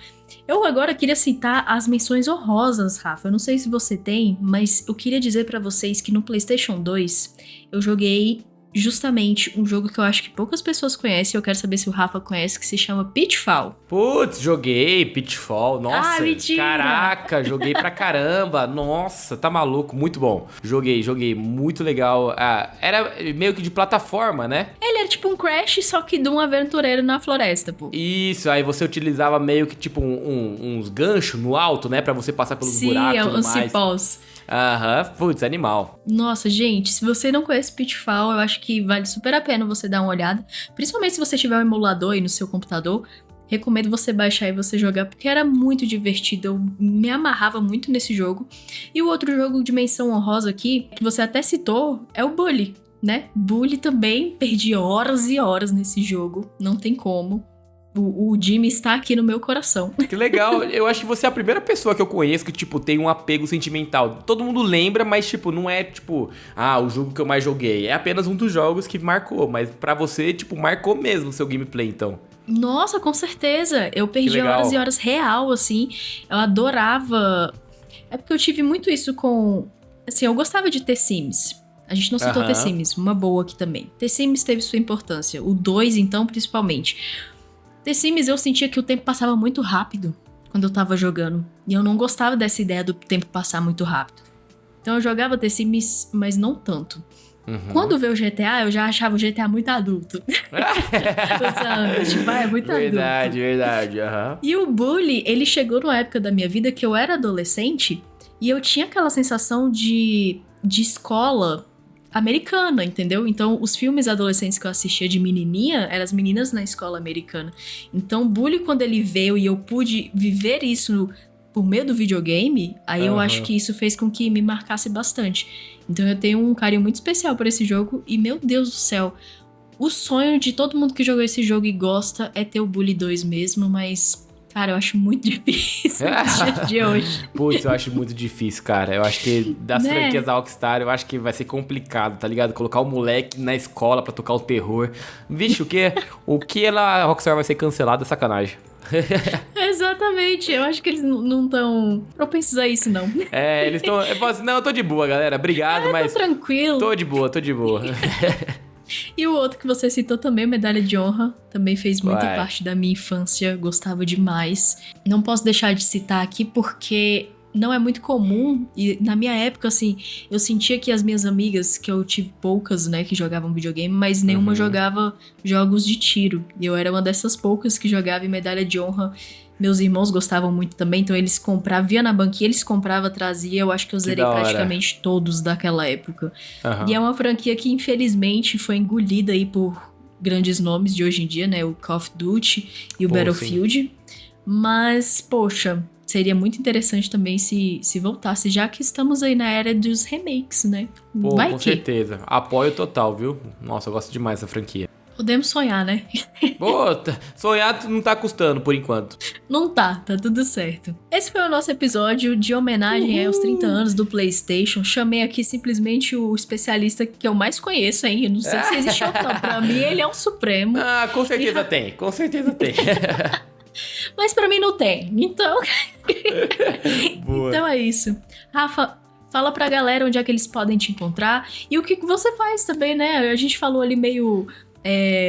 Eu agora queria citar as menções honrosas, Rafa. Eu não sei se você tem, mas eu queria dizer para vocês que no PlayStation 2 eu joguei justamente um jogo que eu acho que poucas pessoas conhecem, eu quero saber se o Rafa conhece, que se chama Pitfall. Putz, joguei Pitfall, nossa, mentira! Caraca, joguei pra caramba, nossa, tá maluco, muito bom. Joguei, muito legal. Era meio que de plataforma, né? Ele era tipo um Crash, só que de um aventureiro na floresta, pô. Isso, aí você utilizava meio que tipo uns ganchos no alto, né, pra você passar pelos buracos e tudo uns mais. cipós. Aham, putz, animal. Nossa, gente, se você não conhece Pitfall, eu acho que vale super a pena você dar uma olhada. Principalmente se você tiver um emulador aí no seu computador. Recomendo você baixar e você jogar, porque era muito divertido. Eu me amarrava muito nesse jogo. E o outro jogo de menção honrosa aqui, que você até citou, é o Bully, né? Bully também, perdi horas e horas nesse jogo. Não tem como. O Jimmy está aqui no meu coração. Que legal. Eu acho que você é a primeira pessoa que eu conheço que, tipo, tem um apego sentimental. Todo mundo lembra, mas, tipo, não é, tipo, o jogo que eu mais joguei. É apenas um dos jogos que marcou. Mas pra você, tipo, marcou mesmo o seu gameplay, então. Nossa, com certeza. Eu perdi horas e horas real, assim. Eu adorava... É porque eu tive muito isso com... Assim, eu gostava de The Sims. A gente não citou The Sims, uma boa aqui também. The Sims teve sua importância. O 2, então, principalmente. The Sims, eu sentia que o tempo passava muito rápido quando eu tava jogando. E eu não gostava dessa ideia do tempo passar muito rápido. Então eu jogava The Sims, mas não tanto. Quando veio o GTA, eu já achava o GTA muito adulto. Tipo, é muito verdade, adulto. Verdade. E o Bully, ele chegou numa época da minha vida que eu era adolescente e eu tinha aquela sensação de escola americana, entendeu? Então, os filmes adolescentes que eu assistia de menininha eram as meninas na escola americana. Então, o Bully, quando ele veio e eu pude viver isso por meio do videogame, aí eu acho que isso fez com que me marcasse bastante. Então, eu tenho um carinho muito especial por esse jogo e, meu Deus do céu, o sonho de todo mundo que jogou esse jogo e gosta é ter o Bully 2 mesmo, mas... Cara, eu acho muito difícil nos dias de hoje. Putz, eu acho muito difícil, cara. Eu acho que das franquias da Rockstar, eu acho que vai ser complicado, tá ligado? Colocar o moleque na escola pra tocar o terror. Vixe, o que a Rockstar vai ser cancelada é sacanagem. Exatamente, eu acho que eles não estão propensos a isso, não. Eles estão... eu tô de boa, galera. Obrigado, mas... Tô tranquilo. Tô de boa. E o outro que você citou também, Medalha de Honra, também fez muita parte da minha infância, gostava demais. Não posso deixar de citar aqui porque não é muito comum, e na minha época, assim, eu sentia que as minhas amigas, que eu tive poucas, né, que jogavam videogame, mas nenhuma jogava jogos de tiro. E eu era uma dessas poucas que jogava em Medalha de Honra. Meus irmãos gostavam muito também, então eles compravam, via na banquinha, eles compravam, trazia. Eu acho que eu zerei praticamente todos daquela época. E é uma franquia que, infelizmente, foi engolida aí por grandes nomes de hoje em dia, né? O Call of Duty e o Battlefield. Sim. Mas, poxa, seria muito interessante também se voltasse, já que estamos aí na era dos remakes, né? Com certeza. Apoio total, viu? Nossa, eu gosto demais dessa franquia. Podemos sonhar, né? Pô, sonhar não tá custando por enquanto. Não tá tudo certo. Esse foi o nosso episódio de homenagem aos 30 anos do PlayStation. Chamei aqui simplesmente o especialista que eu mais conheço, hein? Eu não sei se existe outro, não. Pra mim, ele é o supremo. Com certeza tem. Mas pra mim não tem. Então... Então é isso. Rafa... Fala pra galera onde é que eles podem te encontrar e o que você faz também, né? A gente falou ali meio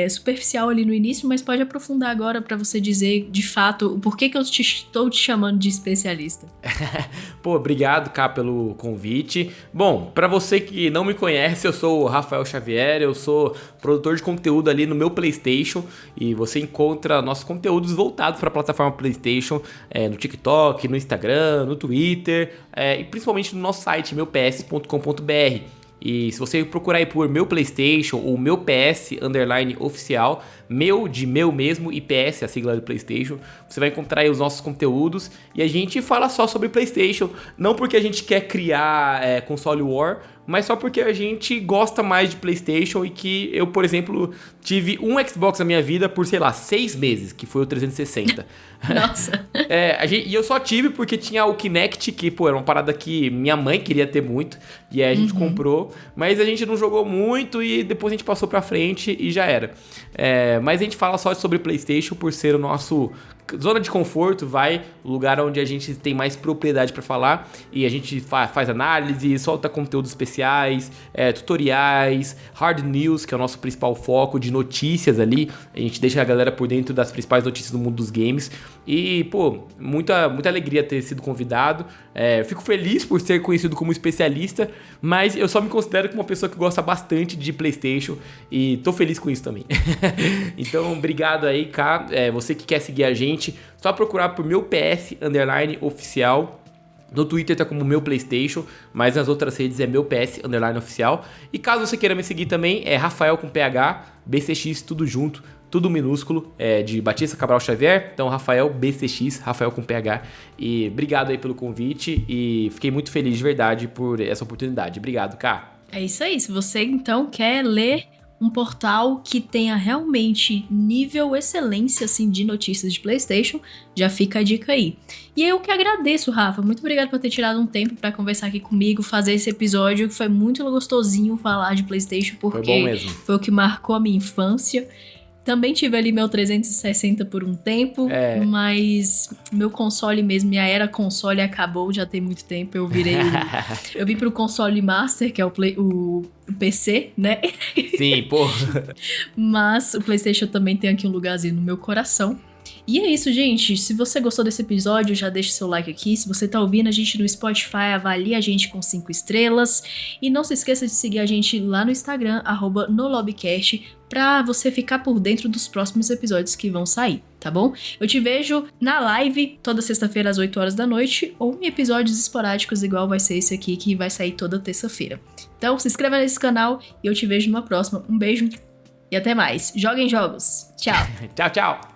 superficial ali no início, mas pode aprofundar agora pra você dizer de fato o porquê que eu estou te chamando de especialista. Pô, obrigado, Cá, pelo convite. Bom, pra você que não me conhece, eu sou o Rafael Xavier, eu sou produtor de conteúdo ali no meu PlayStation e você encontra nossos conteúdos voltados para a plataforma PlayStation no TikTok, no Instagram, no Twitter e principalmente no nosso site meups.com.br. E se você procurar aí por meu PlayStation ou meu PS _oficial, meu, de meu mesmo, e PS, a sigla do PlayStation. Você vai encontrar aí os nossos conteúdos e a gente fala só sobre PlayStation, não porque a gente quer criar console war, mas só porque a gente gosta mais de PlayStation e que eu, por exemplo, tive um Xbox na minha vida por, sei lá, 6 meses, que foi o 360. Nossa. E eu só tive porque tinha o Kinect, que, pô, era uma parada que minha mãe queria ter muito, e aí a gente comprou, mas a gente não jogou muito e depois a gente passou pra frente e já era. Mas a gente fala só sobre PlayStation por ser o nosso zona de conforto, o lugar onde a gente tem mais propriedade pra falar, e a gente faz análise, solta conteúdos especiais, tutoriais, hard news, que é o nosso principal foco de notícias ali. A gente deixa a galera por dentro das principais notícias do mundo dos games. E, pô, muita alegria ter sido convidado. Fico feliz por ser conhecido como especialista, mas eu só me considero como uma pessoa que gosta bastante de PlayStation e tô feliz com isso também. Então, obrigado aí, Ká. Você que quer seguir a gente, só procurar por meu PS _oficial. No Twitter tá como meu PlayStation, mas nas outras redes é meu PS _oficial. E caso você queira me seguir também, é Rafael com PH, BCX, tudo junto, tudo minúsculo, de Batista Cabral Xavier. Então, Rafael BCX, Rafael com PH. E obrigado aí pelo convite e fiquei muito feliz de verdade por essa oportunidade. Obrigado, Ká. É isso aí. Se você, então, quer ler um portal que tenha realmente nível excelência, assim, de notícias de PlayStation, já fica a dica aí. E eu que agradeço, Rafa. Muito obrigado por ter tirado um tempo pra conversar aqui comigo, fazer esse episódio, que foi muito gostosinho falar de PlayStation, porque foi bom mesmo. Foi o que marcou a minha infância. Também tive ali meu 360 por um tempo, mas meu console mesmo, minha era console acabou já tem muito tempo. Eu vim pro console Master, que é o PC, né? Sim, pô. Mas o PlayStation também tem aqui um lugarzinho no meu coração. E é isso, gente. Se você gostou desse episódio, já deixa seu like aqui. Se você tá ouvindo a gente no Spotify, avalie a gente com 5 estrelas. E não se esqueça de seguir a gente lá no Instagram, @nolobcast, pra você ficar por dentro dos próximos episódios que vão sair, tá bom? Eu te vejo na live toda sexta-feira às 8 horas da noite, ou em episódios esporádicos, igual vai ser esse aqui, que vai sair toda terça-feira. Então, se inscreva nesse canal e eu te vejo numa próxima. Um beijo e até mais. Joguem jogos. Tchau. Tchau, tchau.